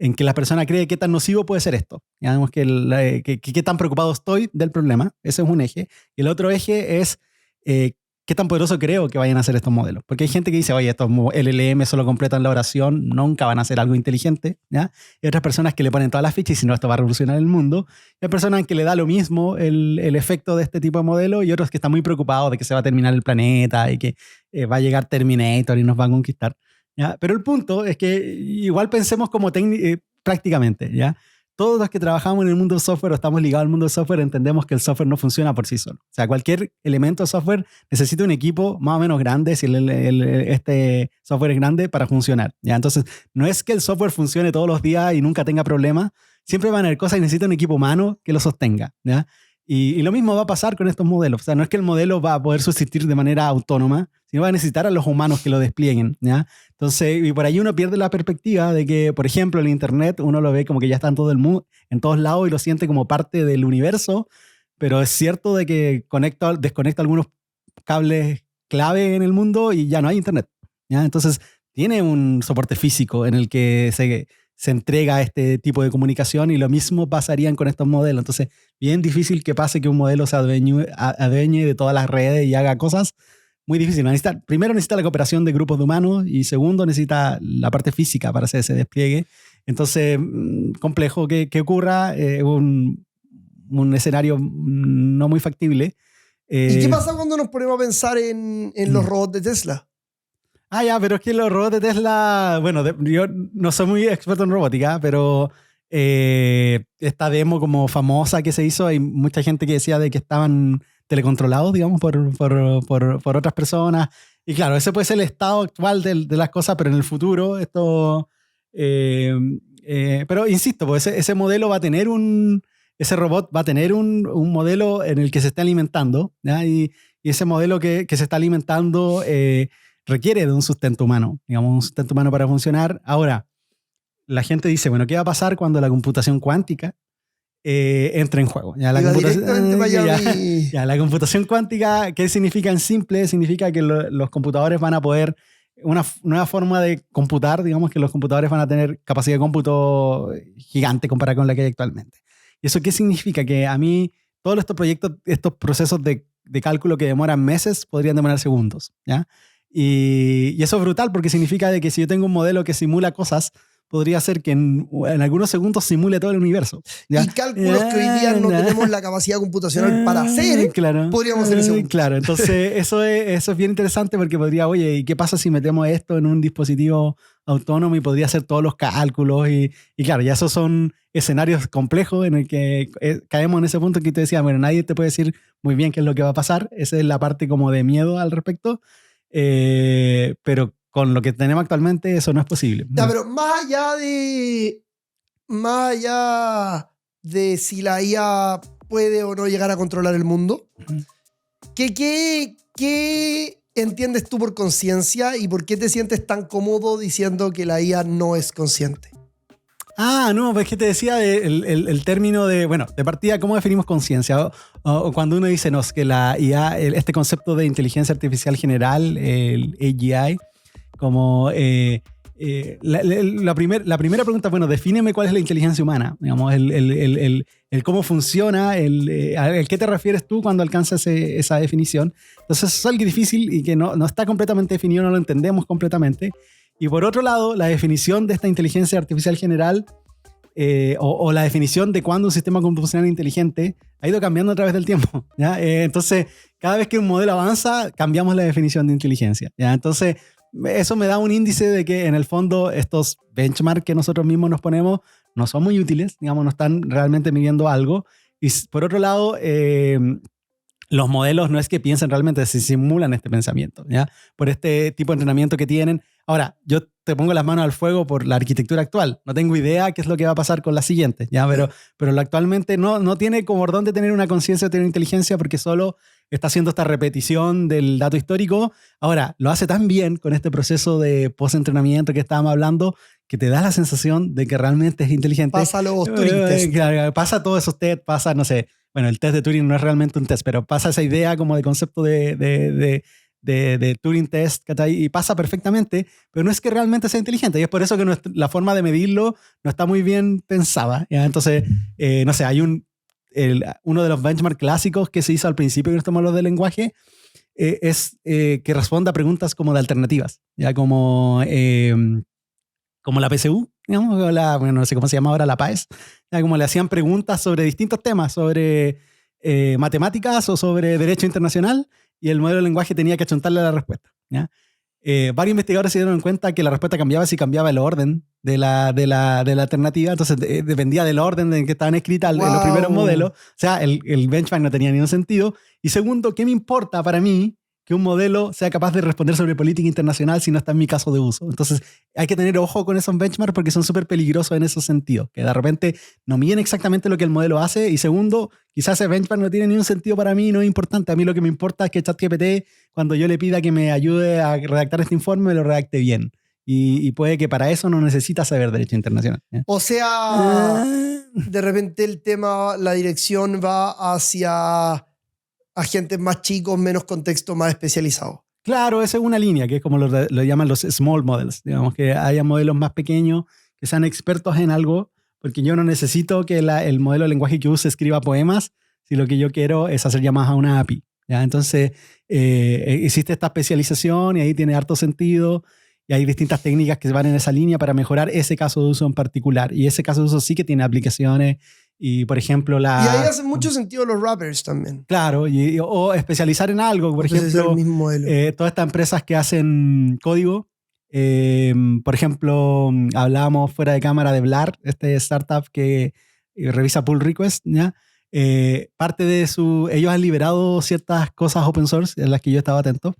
Speaker 1: en que la persona cree qué tan nocivo puede ser esto. Digamos que qué tan preocupado estoy del problema. Ese es un eje. Y el otro eje es qué tan poderoso creo que vayan a ser estos modelos. Porque hay gente que dice, oye, estos LLM solo completan la oración, nunca van a hacer algo inteligente, ¿ya? Y otras personas que le ponen todas las fichas y si no, esto va a revolucionar el mundo. Y hay personas que le da lo mismo el efecto de este tipo de modelo, y otros que están muy preocupados de que se va a terminar el planeta y que va a llegar Terminator y nos va a conquistar, ¿ya? Pero el punto es que igual pensemos como prácticamente, ¿ya? Todos los que trabajamos en el mundo del software o estamos ligados al mundo del software entendemos que el software no funciona por sí solo. O sea, cualquier elemento de software necesita un equipo más o menos grande, si este software es grande, para funcionar, ¿ya? Entonces, no es que el software funcione todos los días y nunca tenga problemas. Siempre van a haber cosas y necesita un equipo humano que lo sostenga, ¿ya? Y lo mismo va a pasar con estos modelos. O sea, no es que el modelo va a poder subsistir de manera autónoma, sino va a necesitar a los humanos que lo desplieguen, ¿ya? Entonces, y por ahí uno pierde la perspectiva de que, por ejemplo, el Internet uno lo ve como que ya está en todo el mundo, en todos lados, y lo siente como parte del universo, pero es cierto de que desconecta algunos cables clave en el mundo y ya no hay internet, ¿ya? Entonces tiene un soporte físico en el que se entrega este tipo de comunicación, y lo mismo pasarían con estos modelos. Entonces, bien difícil que pase que un modelo se adueñe de todas las redes y haga cosas. Muy difícil. Primero necesita la cooperación de grupos de humanos, y segundo necesita la parte física para hacer ese despliegue. Entonces, complejo que ocurra, un escenario no muy factible.
Speaker 2: ¿Y qué pasa cuando nos ponemos a pensar en los robots de Tesla?
Speaker 1: Ya, pero es que los robots de Tesla, bueno, yo no soy muy experto en robótica, pero esta demo como famosa que se hizo, hay mucha gente que decía de que estaban telecontrolados, digamos, por otras personas. Y claro, ese puede ser el estado actual de las cosas, pero en el futuro esto... pero insisto, pues ese modelo va a tener ese robot va a tener un modelo en el que se está alimentando, ¿ya? Y ese modelo que se está alimentando requiere de un sustento humano, digamos, un sustento humano para funcionar. Ahora, la gente dice, bueno, ¿qué va a pasar cuando la computación cuántica entra en juego? Ya, la computación cuántica, ¿qué significa en simple? Significa que los computadores van a poder, una nueva forma de computar, digamos que los computadores van a tener capacidad de cómputo gigante comparada con la que hay actualmente. ¿Y eso qué significa? Que a mí todos estos proyectos, estos procesos de cálculo que demoran meses, podrían demorar segundos, ¿ya? Y eso es brutal, porque significa de que si yo tengo un modelo que simula cosas, podría ser que en algunos segundos simule todo el universo, ¿ya?
Speaker 2: Y cálculos que hoy día no tenemos la capacidad computacional para hacer,
Speaker 1: claro,
Speaker 2: podríamos hacer en segundos.
Speaker 1: Claro, entonces eso es bien interesante, porque podría, oye, ¿y qué pasa si metemos esto en un dispositivo autónomo y podría hacer todos los cálculos? Y claro, ya esos son escenarios complejos en el que caemos en ese punto que te decía, bueno, nadie te puede decir muy bien qué es lo que va a pasar. Esa es la parte como de miedo al respecto. Pero con lo que tenemos actualmente eso no es posible.
Speaker 2: Ya, pero más allá de si la IA puede o no llegar a controlar el mundo, ¿qué entiendes tú por conciencia y por qué te sientes tan cómodo diciendo que la IA no es consciente?
Speaker 1: No, pues que te decía el término de, bueno, de partida, ¿cómo definimos conciencia? O cuando uno dice, no, que la IA, este concepto de inteligencia artificial general, el AGI, como la primera pregunta, bueno, defíneme cuál es la inteligencia humana, digamos, el cómo funciona, ¿a qué te refieres tú cuando alcanzas esa definición? Entonces es algo difícil y que no está completamente definido, no lo entendemos completamente. Y por otro lado, la definición de esta inteligencia artificial general o la definición de cuándo un sistema computacional inteligente ha ido cambiando a través del tiempo, ¿ya? Entonces, cada vez que un modelo avanza, cambiamos la definición de inteligencia, ¿ya? Entonces, eso me da un índice de que en el fondo estos benchmarks que nosotros mismos nos ponemos no son muy útiles, digamos, no están realmente midiendo algo. Y por otro lado, los modelos no es que piensen realmente, se simulan este pensamiento, ¿ya? Por este tipo de entrenamiento que tienen. Ahora, yo te pongo las manos al fuego por la arquitectura actual. No tengo idea qué es lo que va a pasar con la siguiente, ¿ya? Pero actualmente no tiene como por dónde tener una conciencia o tener inteligencia, porque solo está haciendo esta repetición del dato histórico. Ahora, lo hace tan bien con este proceso de post-entrenamiento que estábamos hablando, que te da la sensación de que realmente es inteligente.
Speaker 2: Pasa los Turing test.
Speaker 1: Pasa todos esos test, pasa, no sé, bueno, el test de Turing no es realmente un test, pero pasa esa idea como de concepto de Turing test, y pasa perfectamente, pero no es que realmente sea inteligente, y es por eso que la forma de medirlo no está muy bien pensada, ¿ya? Entonces, no sé, hay uno de los benchmarks clásicos que se hizo al principio de estos modelos de lenguaje, es que responda a preguntas como de alternativas, ya como la PSU, digamos, bueno, no sé cómo se llama ahora, la PAES, ya como le hacían preguntas sobre distintos temas, sobre matemáticas o sobre derecho internacional, y el modelo de lenguaje tenía que achuntarle la respuesta, ¿ya? Varios investigadores se dieron cuenta que la respuesta cambiaba si cambiaba el orden de la alternativa. Entonces dependía del orden en que estaban escritas en los primeros modelos. O sea, el benchmark no tenía ningún sentido. Y segundo, ¿qué me importa para mí que un modelo sea capaz de responder sobre política internacional si no está en mi caso de uso? Entonces hay que tener ojo con esos benchmarks, porque son súper peligrosos en esos sentidos, que de repente no miden exactamente lo que el modelo hace. Y segundo, quizás ese benchmark no tiene ningún sentido para mí, no es importante. A mí lo que me importa es que ChatGPT, cuando yo le pida que me ayude a redactar este informe, me lo redacte bien. Y puede que para eso no necesita saber derecho internacional, ¿eh?
Speaker 2: O sea, de repente el tema, la dirección va hacia agentes más chicos, menos contexto, más especializado.
Speaker 1: Claro, esa es una línea, que es como lo llaman los small models. Digamos que haya modelos más pequeños que sean expertos en algo, porque yo no necesito que el modelo de lenguaje que use escriba poemas, si lo que yo quiero es hacer llamadas a una API. ¿Ya? Entonces, existe esta especialización y ahí tiene harto sentido. Y hay distintas técnicas que van en esa línea para mejorar ese caso de uso en particular. Y ese caso de uso sí que tiene aplicaciones. Y, por ejemplo,
Speaker 2: Y ahí hace mucho sentido los wrappers también.
Speaker 1: Claro, o especializar en algo. Por ejemplo,
Speaker 2: el mismo modelo.
Speaker 1: todas estas empresas que hacen código. Por ejemplo, hablábamos fuera de cámara de Blar, este startup que revisa pull requests, ¿ya? Parte de ellos han liberado ciertas cosas open source en las que yo estaba atento,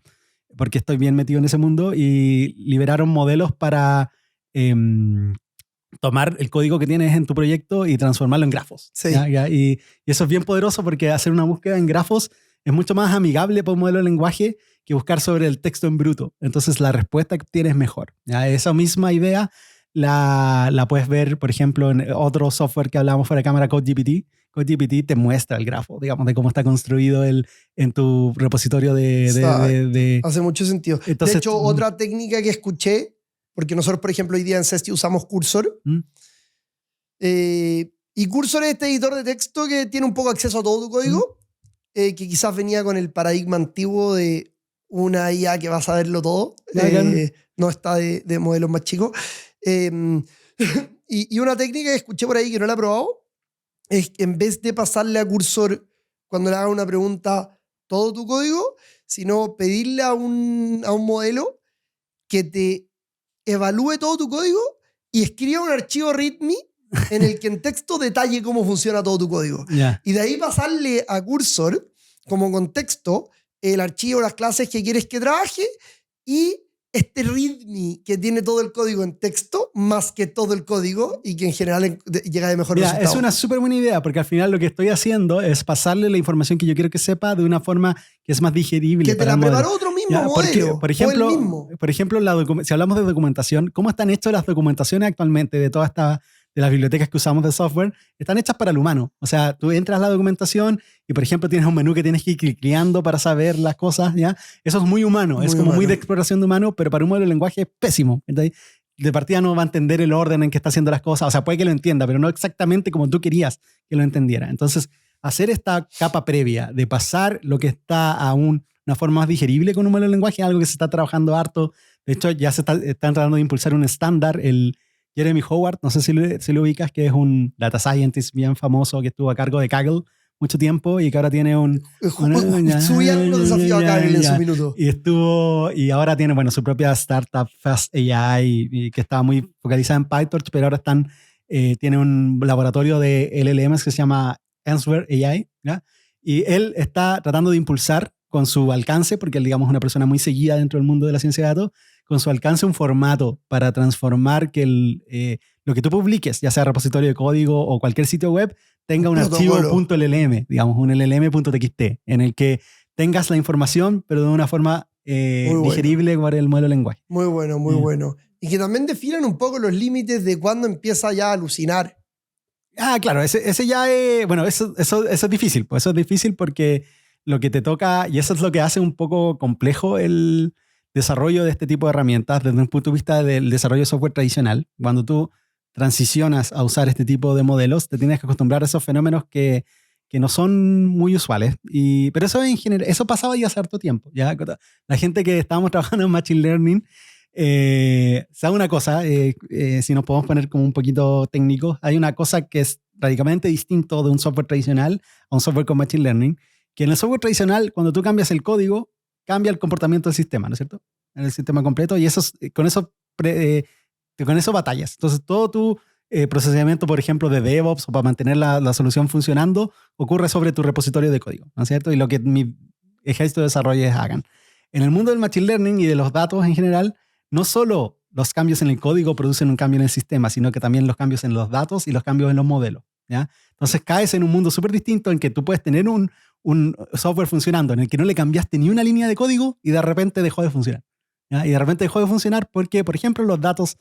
Speaker 1: porque estoy bien metido en ese mundo, y liberaron modelos para tomar el código que tienes en tu proyecto y transformarlo en grafos.
Speaker 2: Sí.
Speaker 1: ¿Ya? Y eso es bien poderoso porque hacer una búsqueda en grafos es mucho más amigable para un modelo de lenguaje que buscar sobre el texto en bruto. Entonces la respuesta que tienes es mejor. ¿Ya? Esa misma idea la puedes ver, por ejemplo, en otro software que hablábamos fuera de cámara, CodeGPT. CodeGPT te muestra el grafo, digamos, de cómo está construido en tu repositorio de...
Speaker 2: Hace mucho sentido.
Speaker 1: Entonces,
Speaker 2: de hecho, otra técnica que escuché, porque nosotros, por ejemplo, hoy día en Zesty usamos Cursor. Y Cursor es este editor de texto que tiene un poco acceso a todo tu código, que quizás venía con el paradigma antiguo de una IA que va a saberlo todo. No está de modelos más chicos. Y una técnica que escuché por ahí que no la he probado es que en vez de pasarle a Cursor cuando le haga una pregunta todo tu código, sino pedirle a un modelo que te evalúe todo tu código y escriba un archivo README en el que en texto detalle cómo funciona todo tu código.
Speaker 1: Yeah.
Speaker 2: Y de ahí pasarle a Cursor como contexto el archivo, las clases que quieres que trabaje y este README que tiene todo el código en texto más que todo el código y que en general llega de mejor resultado.
Speaker 1: Es una súper buena idea porque al final lo que estoy haciendo es pasarle la información que yo quiero que sepa de una forma que es más digerible.
Speaker 2: Que te la preparó otro mismo modelo.
Speaker 1: Por ejemplo, si hablamos de documentación, ¿cómo están hechas las documentaciones actualmente de todas estas de las bibliotecas que usamos de software? Están hechas para el humano. O sea, tú entras a la documentación y, por ejemplo, tienes un menú que tienes que ir clicando para saber las cosas, ¿ya? Eso es muy humano, es como muy de exploración de humano, pero para un modelo de lenguaje es pésimo. Entonces, de partida no va a entender el orden en que está haciendo las cosas. O sea, puede que lo entienda, pero no exactamente como tú querías que lo entendiera. Entonces, hacer esta capa previa de pasar lo que está a una forma más digerible con un modelo de lenguaje es algo que se está trabajando harto. De hecho, ya están tratando de impulsar un estándar. El Jeremy Howard, no sé si lo ubicas, que es un data scientist bien famoso que estuvo a cargo de Kaggle mucho tiempo y que ahora tiene
Speaker 2: subían los desafíos a Kaggle en su minuto.
Speaker 1: Y ahora tiene, su propia startup, Fast AI, y que estaba muy focalizada en PyTorch, pero ahora tiene un laboratorio de LLMs que se llama Answer AI, ¿ya? Y él está tratando de impulsar con su alcance, porque él, digamos, es una persona muy seguida dentro del mundo de la ciencia de datos, con su alcance un formato para transformar que lo que tú publiques, ya sea repositorio de código o cualquier sitio web, tenga un archivo .llm, digamos, un llm.txt, en el que tengas la información, pero de una forma digerible para el modelo de lenguaje.
Speaker 2: Muy bueno, muy bueno. Y que también definan un poco los límites de cuándo empieza ya a alucinar.
Speaker 1: Claro, ese ya es... Bueno, eso es difícil. Pues eso es difícil porque lo que te toca, y eso es lo que hace un poco complejo el desarrollo de este tipo de herramientas desde un punto de vista del desarrollo de software tradicional. Cuando tú transicionas a usar este tipo de modelos, te tienes que acostumbrar a esos fenómenos que no son muy usuales. Pero eso en general, eso pasaba ya hace harto tiempo. ¿Ya? La gente que estábamos trabajando en Machine Learning, sabe una cosa, si nos podemos poner como un poquito técnicos, hay una cosa que es radicalmente distinto de un software tradicional a un software con Machine Learning, que en el software tradicional, cuando tú cambias el código, cambia el comportamiento del sistema, ¿no es cierto? En el sistema completo, y con eso batallas. Entonces, todo tu procesamiento, por ejemplo, de DevOps o para mantener la solución funcionando, ocurre sobre tu repositorio de código, ¿no es cierto? Y lo que mi ejército de desarrolladores hagan. En el mundo del Machine Learning y de los datos en general, no solo los cambios en el código producen un cambio en el sistema, sino que también los cambios en los datos y los cambios en los modelos, ¿ya? Entonces caes en un mundo súper distinto en que tú puedes tener un software funcionando en el que no le cambiaste ni una línea de código y de repente dejó de funcionar, ¿ya? Y de repente dejó de funcionar porque, por ejemplo, los datos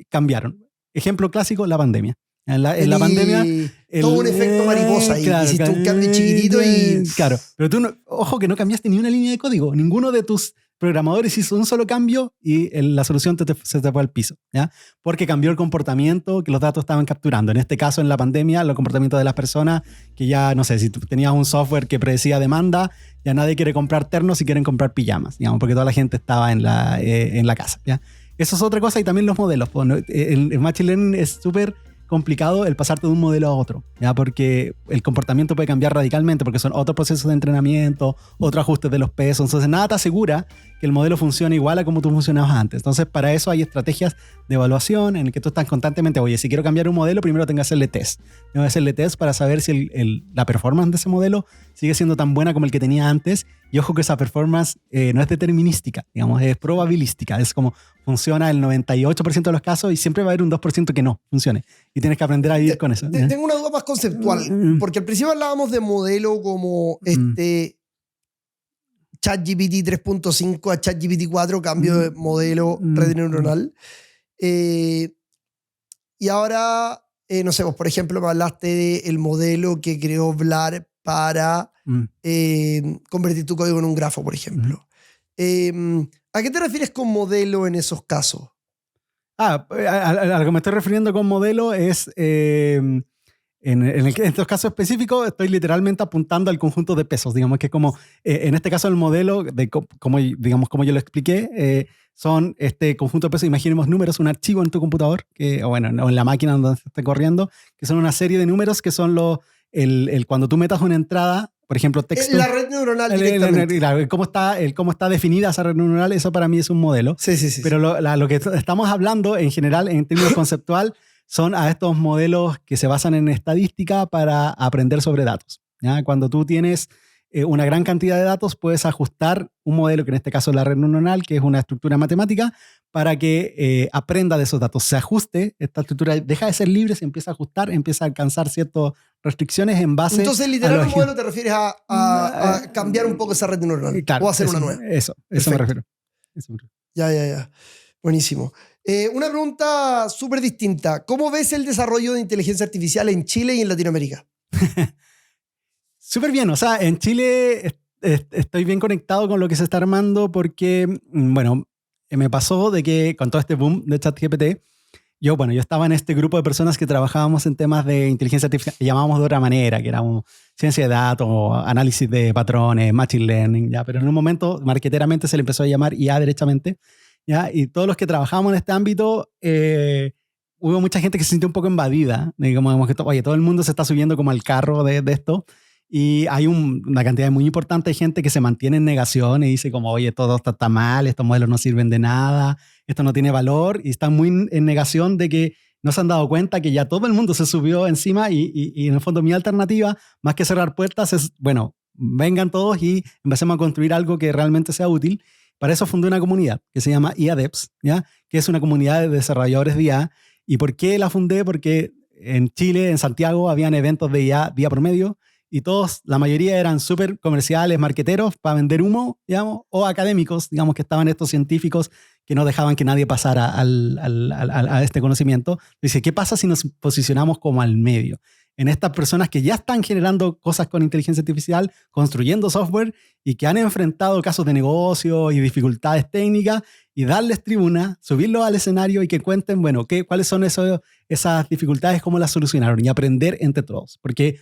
Speaker 1: cambiaron. Ejemplo clásico, la pandemia. En la pandemia...
Speaker 2: Todo un efecto mariposa y
Speaker 1: claro,
Speaker 2: hiciste un cambio chiquitito y...
Speaker 1: Claro, pero tú, ojo que no cambiaste ni una línea de código. Ninguno de tus programadores hizo un solo cambio y la solución se te fue al piso, ¿ya? Porque cambió el comportamiento que los datos estaban capturando. En este caso, en la pandemia, los comportamientos de las personas que ya, no sé, si tú tenías un software que predecía demanda, ya nadie quiere comprar ternos y quieren comprar pijamas, digamos, porque toda la gente estaba en la casa, ¿ya? Eso es otra cosa y también los modelos. Pues, ¿no? En Machine Learning es súper complicado el pasarte de un modelo a otro, ¿ya? Porque el comportamiento puede cambiar radicalmente porque son otros procesos de entrenamiento, otros ajustes de los pesos, entonces nada te asegura que el modelo funcione igual a como tú funcionabas antes. Entonces para eso hay estrategias de evaluación en el que tú estás constantemente, oye, si quiero cambiar un modelo, primero tengo que hacerle test. Tengo que hacerle test para saber si la performance de ese modelo sigue siendo tan buena como el que tenía antes. Y ojo que esa performance no es determinística, digamos, es probabilística. Es como funciona el 98% de los casos y siempre va a haber un 2% que no funcione. Y tienes que aprender a vivir con eso.
Speaker 2: Tengo una duda más conceptual, porque al principio hablábamos de modelo como ChatGPT 3.5 a ChatGPT 4, cambio de modelo, red neuronal. Y ahora, no sé, vos por ejemplo me hablaste del modelo que creó Vlad para convertir tu código en un grafo, por ejemplo. ¿A qué te refieres con modelo en esos casos?
Speaker 1: A lo que me estoy refiriendo con modelo es, en estos casos específicos, estoy literalmente apuntando al conjunto de pesos, digamos que como, en este caso el modelo, como yo lo expliqué, son este conjunto de pesos, imaginemos números, un archivo en tu computador, o en la máquina donde se esté corriendo, que son una serie de números que son cuando tú metas una entrada, por ejemplo, texto.
Speaker 2: La red neuronal directamente.
Speaker 1: Cómo está definida esa red neuronal, eso para mí es un modelo.
Speaker 2: Sí.
Speaker 1: Pero lo que estamos hablando en general, en términos conceptual, son a estos modelos que se basan en estadística para aprender sobre datos, ¿ya? Cuando tú tienes una gran cantidad de datos, puedes ajustar un modelo, que en este caso es la red neuronal, que es una estructura matemática, para que aprenda de esos datos. Se ajuste, esta estructura deja de ser libre, se empieza a ajustar, empieza a alcanzar ciertas restricciones en base...
Speaker 2: Entonces, literal, un modelo te refieres a cambiar un poco esa red neuronal,
Speaker 1: claro,
Speaker 2: o hacer una nueva.
Speaker 1: Eso me refiero.
Speaker 2: Ya. Buenísimo. Una pregunta súper distinta. ¿Cómo ves el desarrollo de inteligencia artificial en Chile y en Latinoamérica?
Speaker 1: Súper bien. O sea, en Chile estoy bien conectado con lo que se está armando porque, bueno, me pasó de que con todo este boom de ChatGPT, yo estaba en este grupo de personas que trabajábamos en temas de inteligencia artificial, que llamábamos de otra manera, que éramos ciencia de datos, análisis de patrones, machine learning, ¿ya? Pero en un momento, marketeramente, se le empezó a llamar IA derechamente, ¿ya? Y todos los que trabajábamos en este ámbito, hubo mucha gente que se sintió un poco invadida, digamos que todo el mundo se está subiendo como al carro de esto, y hay una cantidad muy importante de gente que se mantiene en negación y dice como, oye, todo está mal, estos modelos no sirven de nada, esto no tiene valor, y están muy en negación de que no se han dado cuenta que ya todo el mundo se subió encima y en el fondo mi alternativa, más que cerrar puertas, es, bueno, vengan todos y empecemos a construir algo que realmente sea útil. Para eso fundé una comunidad que se llama IA Devs, ¿ya? Que es una comunidad de desarrolladores de IA. ¿Y por qué la fundé? Porque en Chile, en Santiago, habían eventos de IA día por medio, y todos, la mayoría eran súper comerciales, marqueteros para vender humo, digamos, o académicos, digamos, que estaban estos científicos que no dejaban que nadie pasara a este conocimiento. Dice, ¿qué pasa si nos posicionamos como al medio? En estas personas que ya están generando cosas con inteligencia artificial, construyendo software y que han enfrentado casos de negocio y dificultades técnicas, y darles tribuna, subirlos al escenario y que cuenten, bueno, cuáles son esas dificultades, cómo las solucionaron, y aprender entre todos. Porque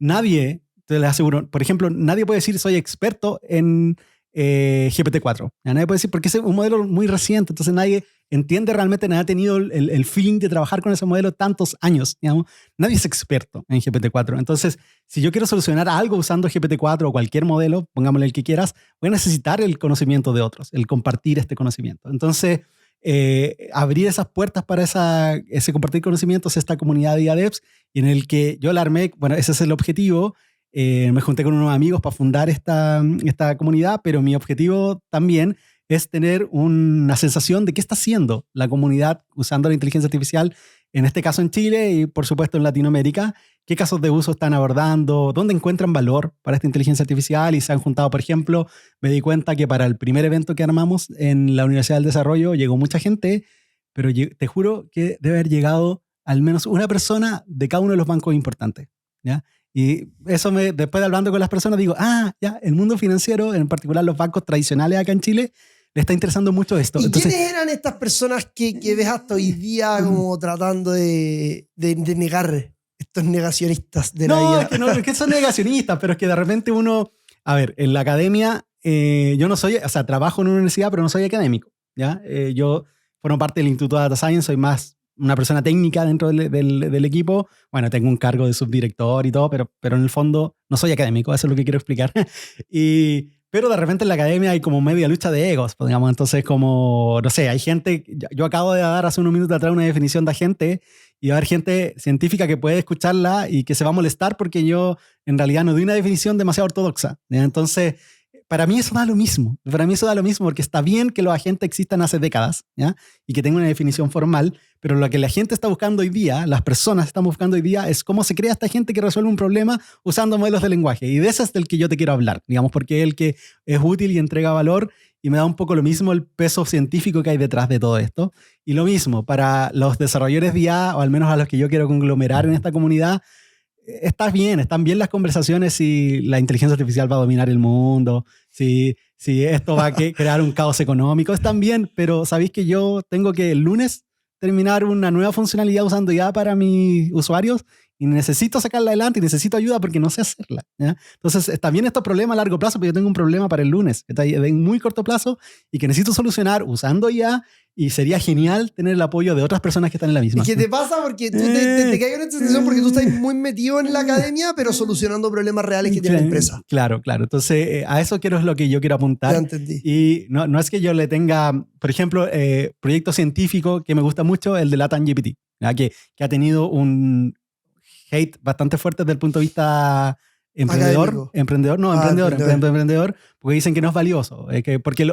Speaker 1: nadie, te lo aseguro, por ejemplo, nadie puede decir soy experto en GPT-4. Nadie puede decir, porque es un modelo muy reciente, entonces nadie entiende realmente, nadie ha tenido el feeling de trabajar con ese modelo tantos años, digamos. Nadie es experto en GPT-4. Entonces, si yo quiero solucionar algo usando GPT-4 o cualquier modelo, pongámosle el que quieras, voy a necesitar el conocimiento de otros, el compartir este conocimiento. Entonces, abrir esas puertas para ese compartir conocimientos, esta comunidad de IADEVs, y en el que yo la armé, bueno, ese es el objetivo. Me junté con unos amigos para fundar esta comunidad, pero mi objetivo también es tener una sensación de qué está haciendo la comunidad usando la inteligencia artificial, en este caso en Chile y por supuesto en Latinoamérica, qué casos de uso están abordando, dónde encuentran valor para esta inteligencia artificial, y se han juntado, por ejemplo, me di cuenta que para el primer evento que armamos en la Universidad del Desarrollo llegó mucha gente, pero te juro que debe haber llegado al menos una persona de cada uno de los bancos importantes, ¿ya? Y eso después de hablando con las personas digo, ya, el mundo financiero, en particular los bancos tradicionales acá en Chile, le está interesando mucho esto.
Speaker 2: ¿Y
Speaker 1: entonces,
Speaker 2: quiénes eran estas personas que ves hasta hoy día como tratando de negar estos negacionistas de la vida?
Speaker 1: Es que son negacionistas, pero es que de repente uno... A ver, en la academia, yo no soy... O sea, trabajo en una universidad, pero no soy académico, ¿ya? Yo formo parte del Instituto de Data Science, soy más una persona técnica dentro del equipo. Bueno, tengo un cargo de subdirector y todo, pero en el fondo no soy académico, eso es lo que quiero explicar. Pero de repente en la academia hay como media lucha de egos, pues, digamos. Entonces, como, no sé, hay gente... Yo acabo de dar hace unos minutos atrás una definición de agente y va a haber gente científica que puede escucharla y que se va a molestar porque yo en realidad no doy una definición demasiado ortodoxa, ¿ya? Entonces, para mí eso da lo mismo. Para mí eso da lo mismo porque está bien que los agentes existan hace décadas, ¿ya? Y que tengan una definición formal, pero lo que la gente está buscando hoy día, las personas están buscando hoy día, es cómo se crea esta gente que resuelve un problema usando modelos de lenguaje. Y de ese es del que yo te quiero hablar, digamos, porque es el que es útil y entrega valor y me da un poco lo mismo el peso científico que hay detrás de todo esto. Y lo mismo, para los desarrolladores de IA, o al menos a los que yo quiero conglomerar en esta comunidad, están bien las conversaciones si la inteligencia artificial va a dominar el mundo, si esto va a crear un caos económico, están bien, pero sabéis que yo tengo que el lunes terminar una nueva funcionalidad usando IA para mis usuarios y necesito sacarla adelante y necesito ayuda porque no sé hacerla, ¿ya? Entonces, está bien estos problemas a largo plazo, pero yo tengo un problema para el lunes, está de muy corto plazo y que necesito solucionar usando IA. Y sería genial tener el apoyo de otras personas que están en la misma.
Speaker 2: ¿Y qué te pasa? Porque tú te caigo en esta situación porque tú estás muy metido en la academia, pero solucionando problemas reales que tiene la empresa.
Speaker 1: Claro. Entonces, a eso es lo que yo quiero apuntar.
Speaker 2: Ya entendí.
Speaker 1: Y no es que yo le tenga, por ejemplo, proyecto científico que me gusta mucho, el de LatamGPT, que ha tenido un hate bastante fuerte desde el punto de vista emprendedor, porque dicen que no es valioso, porque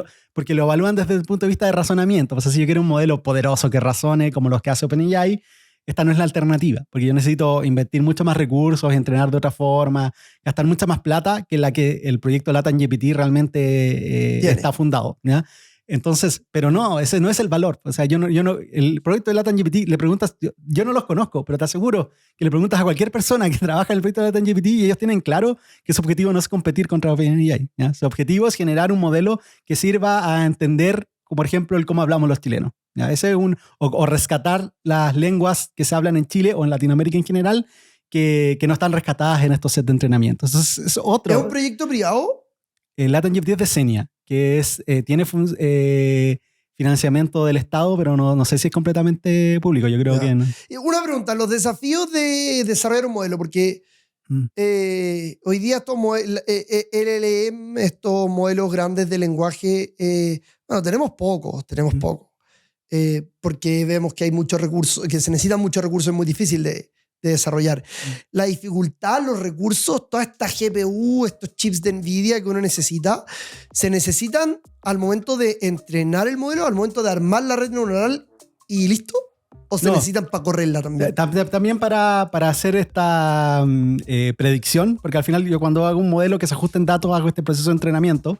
Speaker 1: lo evalúan desde el punto de vista de razonamiento. O sea, si yo quiero un modelo poderoso que razone como los que hace OpenAI, esta no es la alternativa, porque yo necesito invertir mucho más recursos, entrenar de otra forma, gastar mucha más plata que la que el proyecto LatamGPT realmente está fundado, ¿ya? Entonces, pero no, ese no es el valor. O sea, el proyecto de LatamGPT, le preguntas, yo no los conozco, pero te aseguro que le preguntas a cualquier persona que trabaja en el proyecto de LatamGPT y ellos tienen claro que su objetivo no es competir contra OpenAI, ¿ya? Su objetivo es generar un modelo que sirva a entender, como por ejemplo, el cómo hablamos los chilenos, ¿ya? Ese es o rescatar las lenguas que se hablan en Chile o en Latinoamérica en general que no están rescatadas en estos sets de entrenamiento. Entonces, es otro.
Speaker 2: ¿Es un proyecto privado?
Speaker 1: El LatamGPT es de Senia, que tiene financiamiento del Estado, pero no sé si es completamente público. Yo creo que no.
Speaker 2: Una pregunta, los desafíos de desarrollar un modelo, porque hoy día estos LLM, estos modelos grandes de lenguaje, tenemos pocos, porque vemos que hay muchos recursos, que se necesitan muchos recursos, es muy difícil de desarrollar. La dificultad, los recursos, toda esta GPU, estos chips de NVIDIA que uno necesita, se necesitan al momento de entrenar el modelo, al momento de armar la red neuronal y listo, o se necesitan para correrla también.
Speaker 1: También para hacer esta predicción, porque al final yo cuando hago un modelo que se ajuste en datos hago este proceso de entrenamiento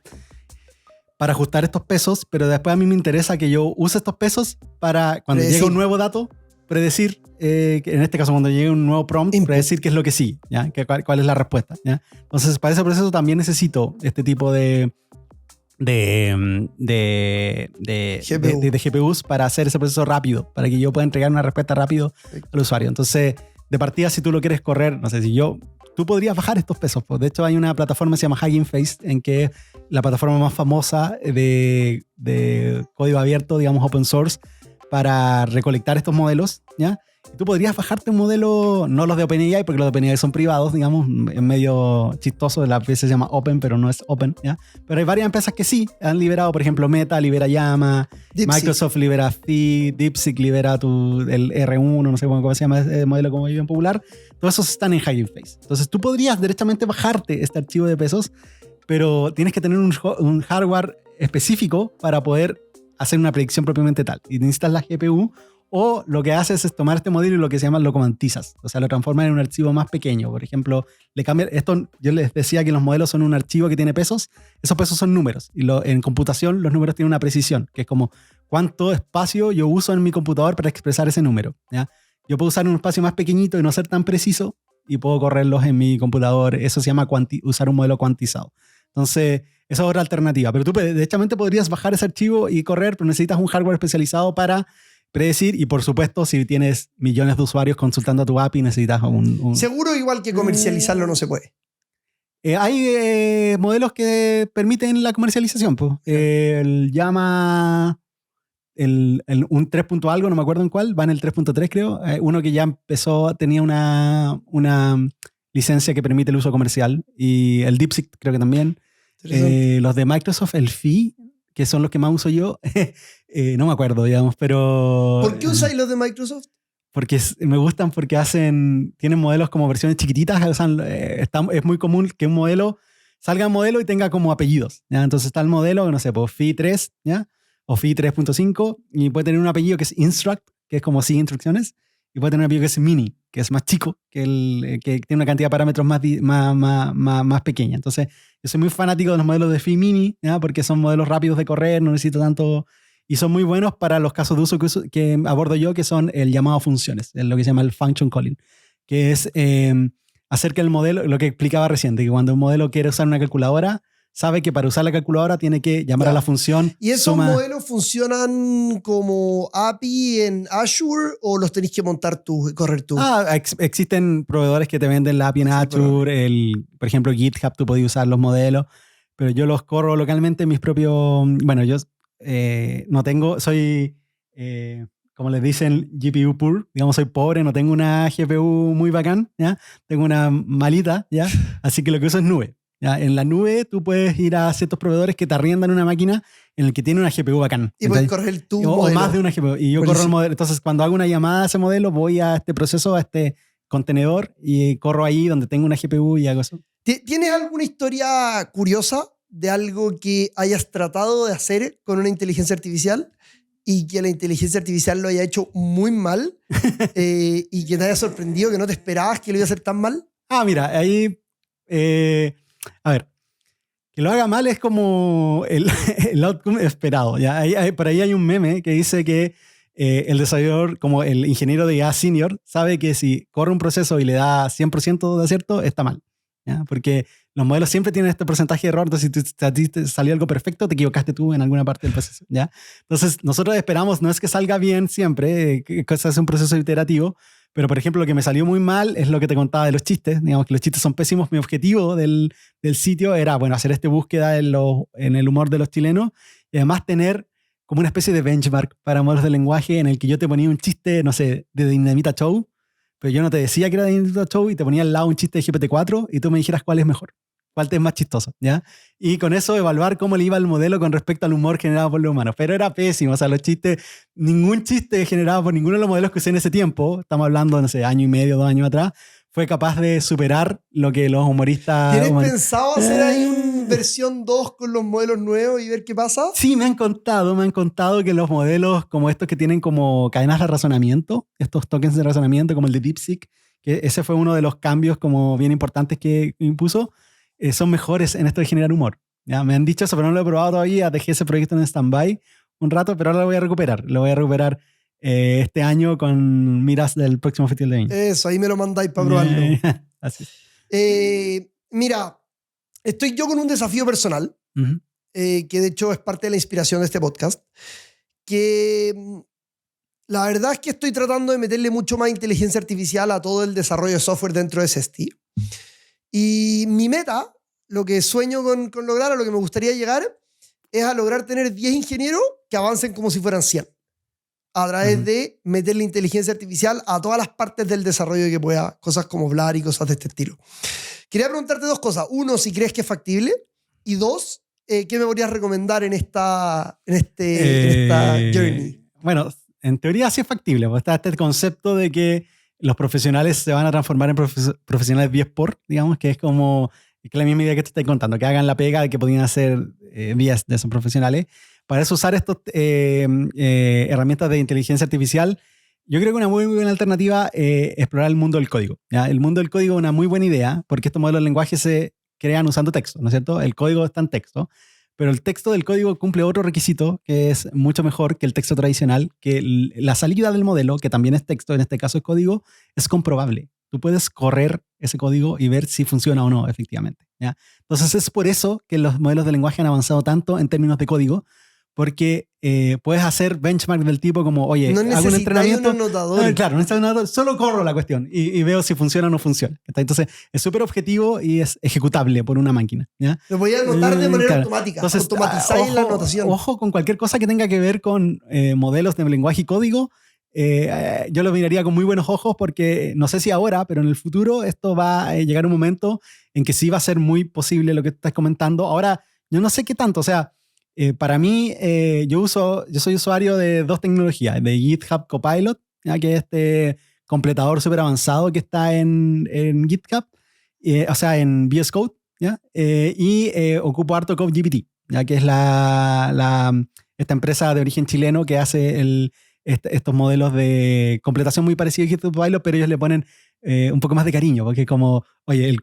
Speaker 1: para ajustar estos pesos, pero después a mí me interesa que yo use estos pesos para cuando llegue un nuevo dato, predecir, en este caso cuando llegue un nuevo prompt, predecir qué es lo que sigue, ¿ya? Cuál es la respuesta, ¿ya? Entonces para ese proceso también necesito este tipo de GPUs para hacer ese proceso rápido, para que yo pueda entregar una respuesta rápido al usuario. Entonces, de partida, si tú lo quieres correr, no sé, tú podrías bajar estos pesos. Pues. De hecho, hay una plataforma que se llama Hugging Face, en que es la plataforma más famosa de código abierto, digamos open source, para recolectar estos modelos, ¿ya? Y tú podrías bajarte un modelo, no los de OpenAI, porque los de OpenAI son privados, digamos, es medio chistoso, la empresa se llama Open, pero no es Open, ¿ya? Pero hay varias empresas que sí han liberado, por ejemplo, Meta libera Llama, Microsoft libera Phi, DeepSeek libera el R1, no sé cómo se llama ese modelo como bien popular. Todos esos están en Hugging Face. Entonces tú podrías directamente bajarte este archivo de pesos, pero tienes que tener un hardware específico para poder hacer una predicción propiamente tal. Y necesitas la GPU, o lo que haces es tomar este modelo y lo que se llama lo comantizas. O sea, lo transformas en un archivo más pequeño. Por ejemplo, le cambia esto. Yo les decía que los modelos son un archivo que tiene pesos. Esos pesos son números. Y en computación los números tienen una precisión, que es como cuánto espacio yo uso en mi computador para expresar ese número, ¿ya? yo puedo usar un espacio más pequeñito y no ser tan preciso y puedo correrlos en mi computador. Eso se llama usar un modelo cuantizado. Entonces, esa es otra alternativa. Pero tú, derechamente, podrías bajar ese archivo y correr, pero necesitas un hardware especializado para predecir. Y, por supuesto, si tienes millones de usuarios consultando a tu API, necesitas un...
Speaker 2: Seguro igual que comercializarlo no se puede.
Speaker 1: Hay modelos que permiten la comercialización. Pues. El llama... un 3. Algo, no me acuerdo en cuál, va en el 3.3 creo, uno que ya empezó, tenía una licencia que permite el uso comercial, y el DeepSeek creo que también. Los de Microsoft, el Phi, que son los que más uso yo, no me acuerdo, digamos, pero...
Speaker 2: ¿Por qué usáis los de Microsoft?
Speaker 1: Porque me gustan, porque tienen modelos como versiones chiquititas, o sea, es muy común que un modelo salga un modelo y tenga como apellidos, ¿ya? Entonces está el modelo, no sé, pues Phi 3, ¿ya? O Phi 3.5, y puede tener un apellido que es Instruct, que es como sigue instrucciones, y puede tener un apellido que es Mini, que es más chico, que tiene una cantidad de parámetros más pequeña. Entonces, yo soy muy fanático de los modelos de Phi Mini, ¿ya? Porque son modelos rápidos de correr, no necesito tanto, y son muy buenos para los casos de uso que abordo yo, que son el llamado a funciones, lo que se llama el function calling, que es hacer que el modelo, lo que explicaba recién, que cuando un modelo quiere usar una calculadora, sabe que para usar la calculadora tiene que llamar a la función.
Speaker 2: ¿Y esos modelos funcionan como API en Azure o los tenéis que montar tú, correr tú?
Speaker 1: Existen proveedores que te venden la API en Azure. Por ejemplo, GitHub, tú podías usar los modelos, pero yo los corro localmente en mis propios... Bueno, yo no tengo... Soy, como les dicen, GPU poor. Digamos, soy pobre, no tengo una GPU muy bacán, ¿ya? Tengo una malita, ¿ya? Así que lo que uso es nube. ¿Ya? En la nube tú puedes ir a ciertos proveedores que te arriendan una máquina en el que tiene una GPU bacán.
Speaker 2: Y puedes correr tu modelo.
Speaker 1: O más de una GPU. Y yo corro el modelo. Entonces, cuando hago una llamada a ese modelo, voy a este proceso, a este contenedor, y corro ahí donde tengo una GPU y hago eso.
Speaker 2: ¿Tienes alguna historia curiosa de algo que hayas tratado de hacer con una inteligencia artificial y que la inteligencia artificial lo haya hecho muy mal y que te haya sorprendido, que no te esperabas que lo iba a hacer tan mal?
Speaker 1: Mira, ahí... a ver, que lo haga mal es como el outcome esperado. ¿Ya? Por ahí hay un meme que dice que el desarrollador, como el ingeniero de IA senior, sabe que si corre un proceso y le da 100% de acierto, está mal. ¿Ya? Porque los modelos siempre tienen este porcentaje de error, entonces si a ti te salió algo perfecto, te equivocaste tú en alguna parte del proceso. ¿Ya? Entonces nosotros esperamos, no es que salga bien siempre, que es un proceso iterativo, pero por ejemplo lo que me salió muy mal es lo que te contaba de los chistes. Digamos que los chistes son pésimos. Mi objetivo del sitio era, bueno, hacer esta búsqueda en el humor de los chilenos, y además tener como una especie de benchmark para modelos de lenguaje en el que yo te ponía un chiste, no sé, de Dinamita Show, pero yo no te decía que era Dinamita Show, y te ponía al lado un chiste de GPT-4 y tú me dijeras cuál es mejor, cuál te es más chistoso, ¿ya? Y con eso evaluar cómo le iba el modelo con respecto al humor generado por los humanos. Pero era pésimo, o sea, los chistes, ningún chiste generado por ninguno de los modelos que usé en ese tiempo, estamos hablando, no sé, año y medio, 2 años atrás, fue capaz de superar lo que los humoristas...
Speaker 2: ¿Tienes pensado hacer ahí una versión 2 con los modelos nuevos y ver qué pasa?
Speaker 1: Sí, me han contado que los modelos como estos que tienen como cadenas de razonamiento, estos tokens de razonamiento como el de DeepSeek, que ese fue uno de los cambios como bien importantes que impuso, son mejores en esto de generar humor. ¿Ya? Me han dicho eso, pero no lo he probado todavía. Dejé ese proyecto en stand-by un rato, pero ahora lo voy a recuperar. Lo voy a recuperar este año con miras del próximo Festival de Viña.
Speaker 2: Eso, ahí me lo mandáis para probarlo.
Speaker 1: Así.
Speaker 2: Mira, estoy yo con un desafío personal, que de hecho es parte de la inspiración de este podcast, que la verdad es que estoy tratando de meterle mucho más inteligencia artificial a todo el desarrollo de software dentro de SESTI. Y mi meta, lo que sueño con lograr, a lo que me gustaría llegar, es a lograr tener 10 ingenieros que avancen como si fueran 100. A través de meterle inteligencia artificial a todas las partes del desarrollo que pueda, cosas como Blar y cosas de este estilo. Quería preguntarte 2 cosas. 1, si crees que es factible. Y 2, ¿qué me podrías recomendar en esta journey?
Speaker 1: Bueno, en teoría sí es factible. Pues está este concepto de que los profesionales se van a transformar en profesionales 10 por, digamos, que es como que la misma idea que te estoy contando, que hagan la pega de que podían hacer 10 de esos profesionales. Para eso usar estas herramientas de inteligencia artificial, yo creo que una muy buena alternativa es explorar el mundo del código. ¿Ya? El mundo del código es una muy buena idea porque estos modelos de lenguaje se crean usando texto, ¿no es cierto? El código está en texto, pero el texto del código cumple otro requisito que es mucho mejor que el texto tradicional, que la salida del modelo, que también es texto, en este caso es código, es comprobable. Tú puedes correr ese código y ver si funciona o no efectivamente, ¿ya? Entonces es por eso que los modelos de lenguaje han avanzado tanto en términos de código, porque puedes hacer benchmark del tipo como, oye,
Speaker 2: no
Speaker 1: hago un entrenamiento.
Speaker 2: Un anotador.
Speaker 1: Claro, no necesitas un anotador, solo corro la cuestión y veo si funciona o no funciona. Entonces es súper objetivo y es ejecutable por una máquina, ¿ya?
Speaker 2: Lo voy a anotar de manera
Speaker 1: Claro.
Speaker 2: automática.
Speaker 1: Entonces,
Speaker 2: Automatizar la anotación.
Speaker 1: Ojo con cualquier cosa que tenga que ver con modelos de lenguaje y código. Yo lo miraría con muy buenos ojos porque no sé si ahora, pero en el futuro esto va a llegar un momento en que sí va a ser muy posible lo que estás comentando. Ahora, yo no sé qué tanto, o sea, para mí, yo soy usuario de dos tecnologías, de GitHub Copilot, ¿ya? Que es este completador súper avanzado que está en GitHub, o sea, en VS Code, ¿ya? Y ocupo harto CodeGPT, ¿ya? Que es esta empresa de origen chileno que hace estos modelos de completación muy parecidos a GitHub Copilot, pero ellos le ponen un poco más de cariño, porque como, oye,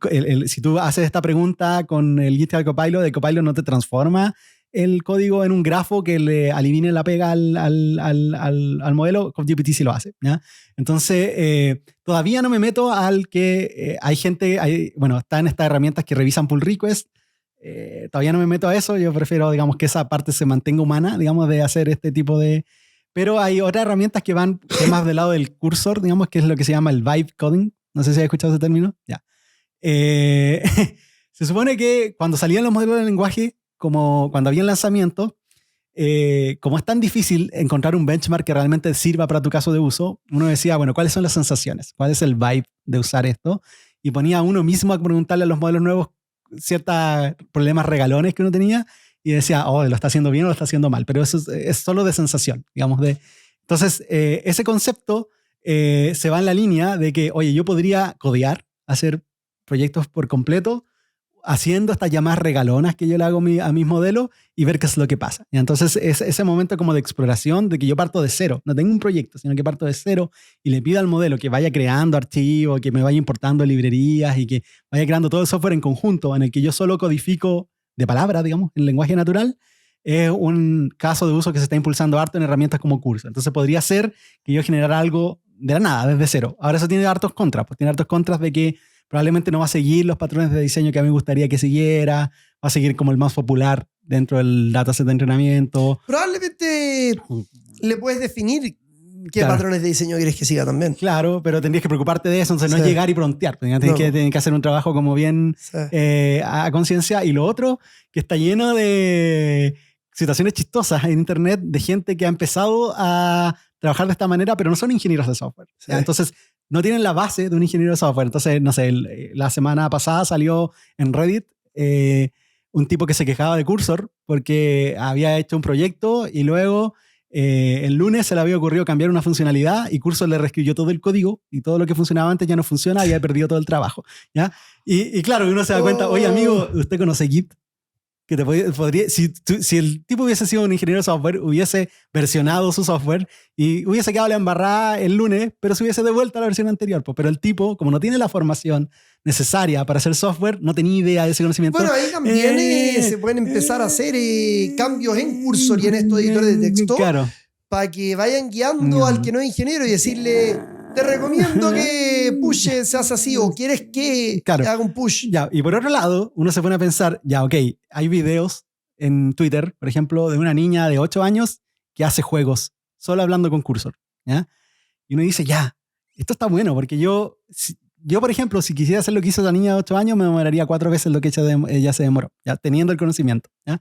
Speaker 1: si tú haces esta pregunta con el GitHub Copilot, el Copilot no te transforma el código en un grafo que le elimine la pega al modelo, ChatGPT sí lo hace, ¿ya? Entonces, todavía no me meto al que hay gente, bueno, están estas herramientas que revisan pull request, todavía no me meto a eso, yo prefiero, digamos, que esa parte se mantenga humana, digamos, de hacer este tipo de... Pero hay otras herramientas que van más del lado del cursor, digamos, que es lo que se llama el vibe coding, no sé si has escuchado ese término, ya. Se supone que cuando salían los modelos de lenguaje, como cuando había el lanzamiento, como es tan difícil encontrar un benchmark que realmente sirva para tu caso de uso, uno decía, bueno, ¿cuáles son las sensaciones? ¿Cuál es el vibe de usar esto? Y ponía a uno mismo a preguntarle a los modelos nuevos ciertos problemas regalones que uno tenía y decía, oh, lo está haciendo bien o lo está haciendo mal, pero eso es solo de sensación, digamos. Entonces, ese concepto se va en la línea de que, oye, yo podría codear, hacer proyectos por completo, haciendo estas llamadas regalonas que yo le hago a mis modelos y ver qué es lo que pasa. Y entonces es ese momento como de exploración de que yo parto de cero, no tengo un proyecto, sino que parto de cero y le pido al modelo que vaya creando archivos, que me vaya importando librerías y que vaya creando todo el software en conjunto en el que yo solo codifico de palabra, digamos, en lenguaje natural. Es un caso de uso que se está impulsando harto en herramientas como Cursor. Entonces podría ser que yo generara algo de la nada, desde cero. Ahora eso tiene hartos contras, pues tiene hartos contras de que probablemente no va a seguir los patrones de diseño que a mí me gustaría que siguiera, va a seguir como el más popular dentro del dataset de entrenamiento.
Speaker 2: Probablemente le puedes definir qué patrones de diseño quieres que siga también.
Speaker 1: Claro, pero tendrías que preocuparte de eso, entonces no es llegar y prontear, tienes que hacer un trabajo como bien a conciencia. Y lo otro, que está lleno de situaciones chistosas en internet de gente que ha empezado a trabajar de esta manera, pero no son ingenieros de software. Entonces, no tienen la base de un ingeniero de software. Entonces, no sé, la semana pasada salió en Reddit un tipo que se quejaba de Cursor porque había hecho un proyecto y luego el lunes se le había ocurrido cambiar una funcionalidad y Cursor le reescribió todo el código y todo lo que funcionaba antes ya no funciona y había perdido todo el trabajo, ¿ya? Y claro, uno se da cuenta, oye amigo, ¿usted conoce Git? Que te podría, si el tipo hubiese sido un ingeniero de software, hubiese versionado su software y hubiese quedado la embarrada el lunes, pero se hubiese devuelto a la versión anterior. Pero el tipo, como no tiene la formación necesaria para hacer software, no tenía idea de ese conocimiento.
Speaker 2: Bueno, ahí también se pueden empezar a hacer cambios en Cursor y en estos editores de texto,
Speaker 1: claro,
Speaker 2: para que vayan guiando al que no es ingeniero y decirle, te recomiendo que push se hace así o quieres que haga un push.
Speaker 1: Ya, y por otro lado, uno se pone a pensar, ya, ok, hay videos en Twitter, por ejemplo, de una niña de 8 años que hace juegos solo hablando con Cursor, ¿ya? Y uno dice, ya, esto está bueno, porque yo, por ejemplo, si quisiera hacer lo que hizo esa niña de 8 años, me demoraría 4 veces lo que ella se demoró, ya, teniendo el conocimiento, ¿ya?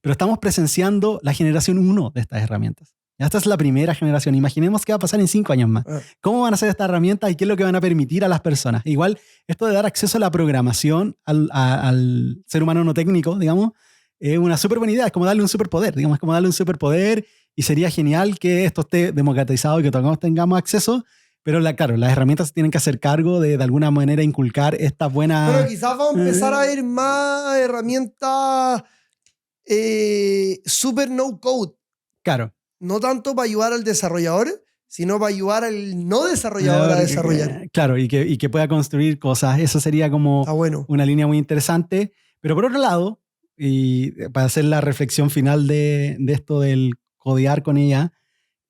Speaker 1: Pero estamos presenciando la generación 1 de estas herramientas. Esta es la primera generación. Imaginemos qué va a pasar en 5 años más. ¿Cómo van a ser estas herramientas y qué es lo que van a permitir a las personas? Igual, esto de dar acceso a la programación al ser humano no técnico, digamos, es una súper buena idea. Es como darle un superpoder, digamos, es como darle un superpoder y sería genial que esto esté democratizado y que todos tengamos acceso. Pero claro, las herramientas tienen que hacer cargo de alguna manera inculcar esta buena...
Speaker 2: Pero quizás vamos a empezar a ver más herramientas super no code.
Speaker 1: Claro.
Speaker 2: No tanto para ayudar al desarrollador, sino para ayudar al no desarrollador a desarrollar.
Speaker 1: Claro, y que pueda construir cosas. Eso sería como una línea muy interesante. Pero por otro lado, y para hacer la reflexión final de esto del codear con ella,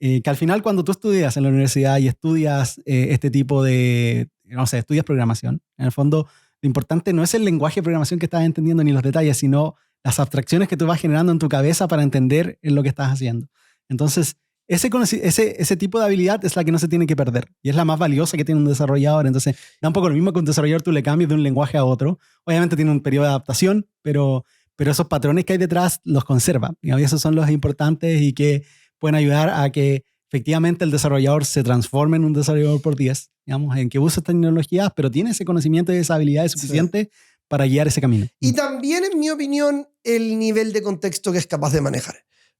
Speaker 1: que al final cuando tú estudias en la universidad y estudias este tipo de, no sé, estudias programación, en el fondo lo importante no es el lenguaje de programación que estás entendiendo ni los detalles, sino las abstracciones que tú vas generando en tu cabeza para entender lo que estás haciendo. Entonces, ese tipo de habilidad es la que no se tiene que perder y es la más valiosa que tiene un desarrollador. Entonces, da un poco lo mismo que un desarrollador tú le cambies de un lenguaje a otro. Obviamente tiene un periodo de adaptación, pero esos patrones que hay detrás los conserva. Y esos son los importantes y que pueden ayudar a que efectivamente el desarrollador se transforme en un desarrollador por 10, digamos, en que usa tecnologías, pero tiene ese conocimiento y esa habilidad suficiente para guiar ese camino.
Speaker 2: Y también, en mi opinión, el nivel de contexto que es capaz de manejar.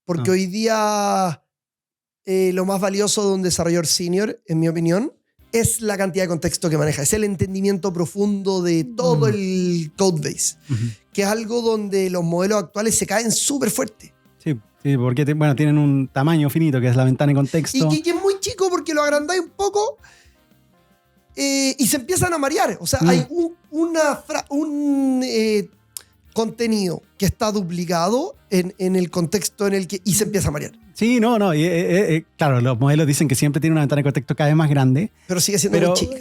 Speaker 2: Porque hoy día lo más valioso de un desarrollador senior, en mi opinión, es la cantidad de contexto que maneja. Es el entendimiento profundo de todo el codebase, que es algo donde los modelos actuales se caen súper fuerte.
Speaker 1: Sí, porque tienen un tamaño finito, que es la ventana de contexto.
Speaker 2: Y que es muy chico porque lo agrandáis un poco y se empiezan a marear. O sea, hay un contenido que está duplicado en el contexto en el que... y se empieza a marear.
Speaker 1: Sí, no. Claro, los modelos dicen que siempre tienen una ventana de contexto cada vez más grande.
Speaker 2: Pero sigue siendo muy chica.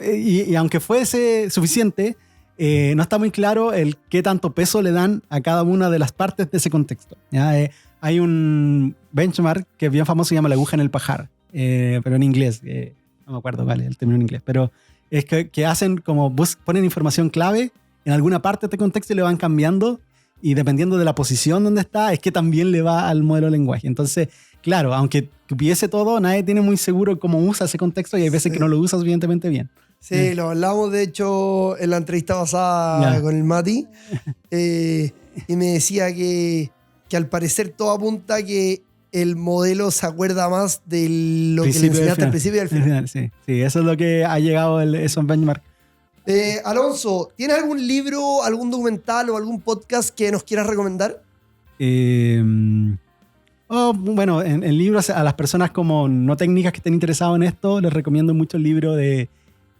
Speaker 1: Y aunque fuese suficiente, no está muy claro el qué tanto peso le dan a cada una de las partes de ese contexto. ¿Ya? Hay un benchmark que es bien famoso, se llama la aguja en el pajar, pero en inglés. No me acuerdo cuál es el término en inglés, pero es que hacen como ponen información clave en alguna parte de este contexto y le van cambiando, y dependiendo de la posición donde está, es que también le va al modelo de lenguaje. Entonces, claro, aunque tuviese todo, nadie tiene muy seguro cómo usa ese contexto y hay veces que no lo usa suficientemente bien.
Speaker 2: Sí, lo hablamos de hecho en la entrevista pasada con el Mati, y me decía que al parecer todo apunta a que el modelo se acuerda más de lo que le enseñaste al principio y al final.
Speaker 1: Sí, eso es lo que ha llegado esos benchmark.
Speaker 2: Alonso, ¿tienes algún libro, algún documental o algún podcast que nos quieras recomendar?
Speaker 1: En libros a las personas como no técnicas que estén interesados en esto, les recomiendo mucho el libro de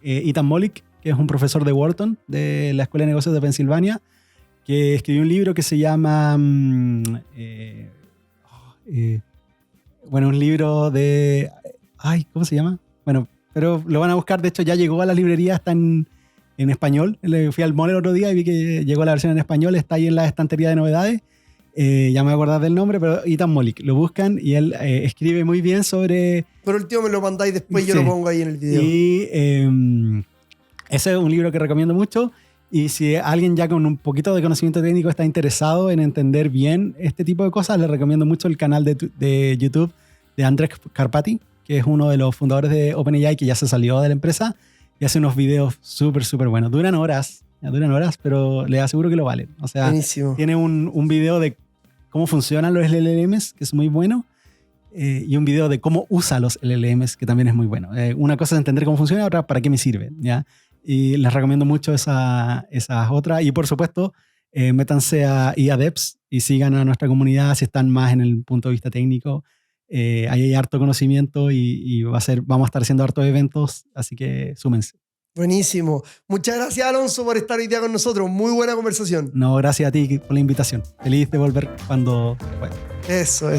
Speaker 1: Ethan Mollick, que es un profesor de Wharton, de la Escuela de Negocios de Pensilvania, que escribió un libro que se llama un libro de... ¿cómo se llama? Bueno, pero lo van a buscar. De hecho, ya llegó a la librería, está en español. Le fui al mall el otro día y vi que llegó la versión en español, está ahí en la estantería de novedades. Ya me voy a acordar del nombre, pero Ethan Mollick, lo buscan y él escribe muy bien sobre...
Speaker 2: Por último me lo mandáis después, yo lo pongo ahí en el video.
Speaker 1: Y ese es un libro que recomiendo mucho. Y si alguien ya con un poquito de conocimiento técnico está interesado en entender bien este tipo de cosas, le recomiendo mucho el canal de YouTube de Andrej Karpathy, que es uno de los fundadores de OpenAI, que ya se salió de la empresa y hace unos videos súper buenos. Duran horas, pero les aseguro que lo valen. O sea,
Speaker 2: buenísimo.
Speaker 1: Tiene un video de cómo funcionan los LLMs, que es muy bueno, y un video de cómo usa los LLMs, que también es muy bueno. Una cosa es entender cómo funciona, otra para qué me sirve, ¿ya? Y les recomiendo mucho esas otras. Y por supuesto, métanse a IA Devs y sigan a nuestra comunidad si están más en el punto de vista técnico. Ahí hay harto conocimiento y vamos a estar haciendo hartos eventos, así que súmense.
Speaker 2: Buenísimo. Muchas gracias, Alonso, por estar hoy día con nosotros. Muy buena conversación.
Speaker 1: No, gracias a ti por la invitación. Feliz de volver cuando pueda.
Speaker 2: Eso.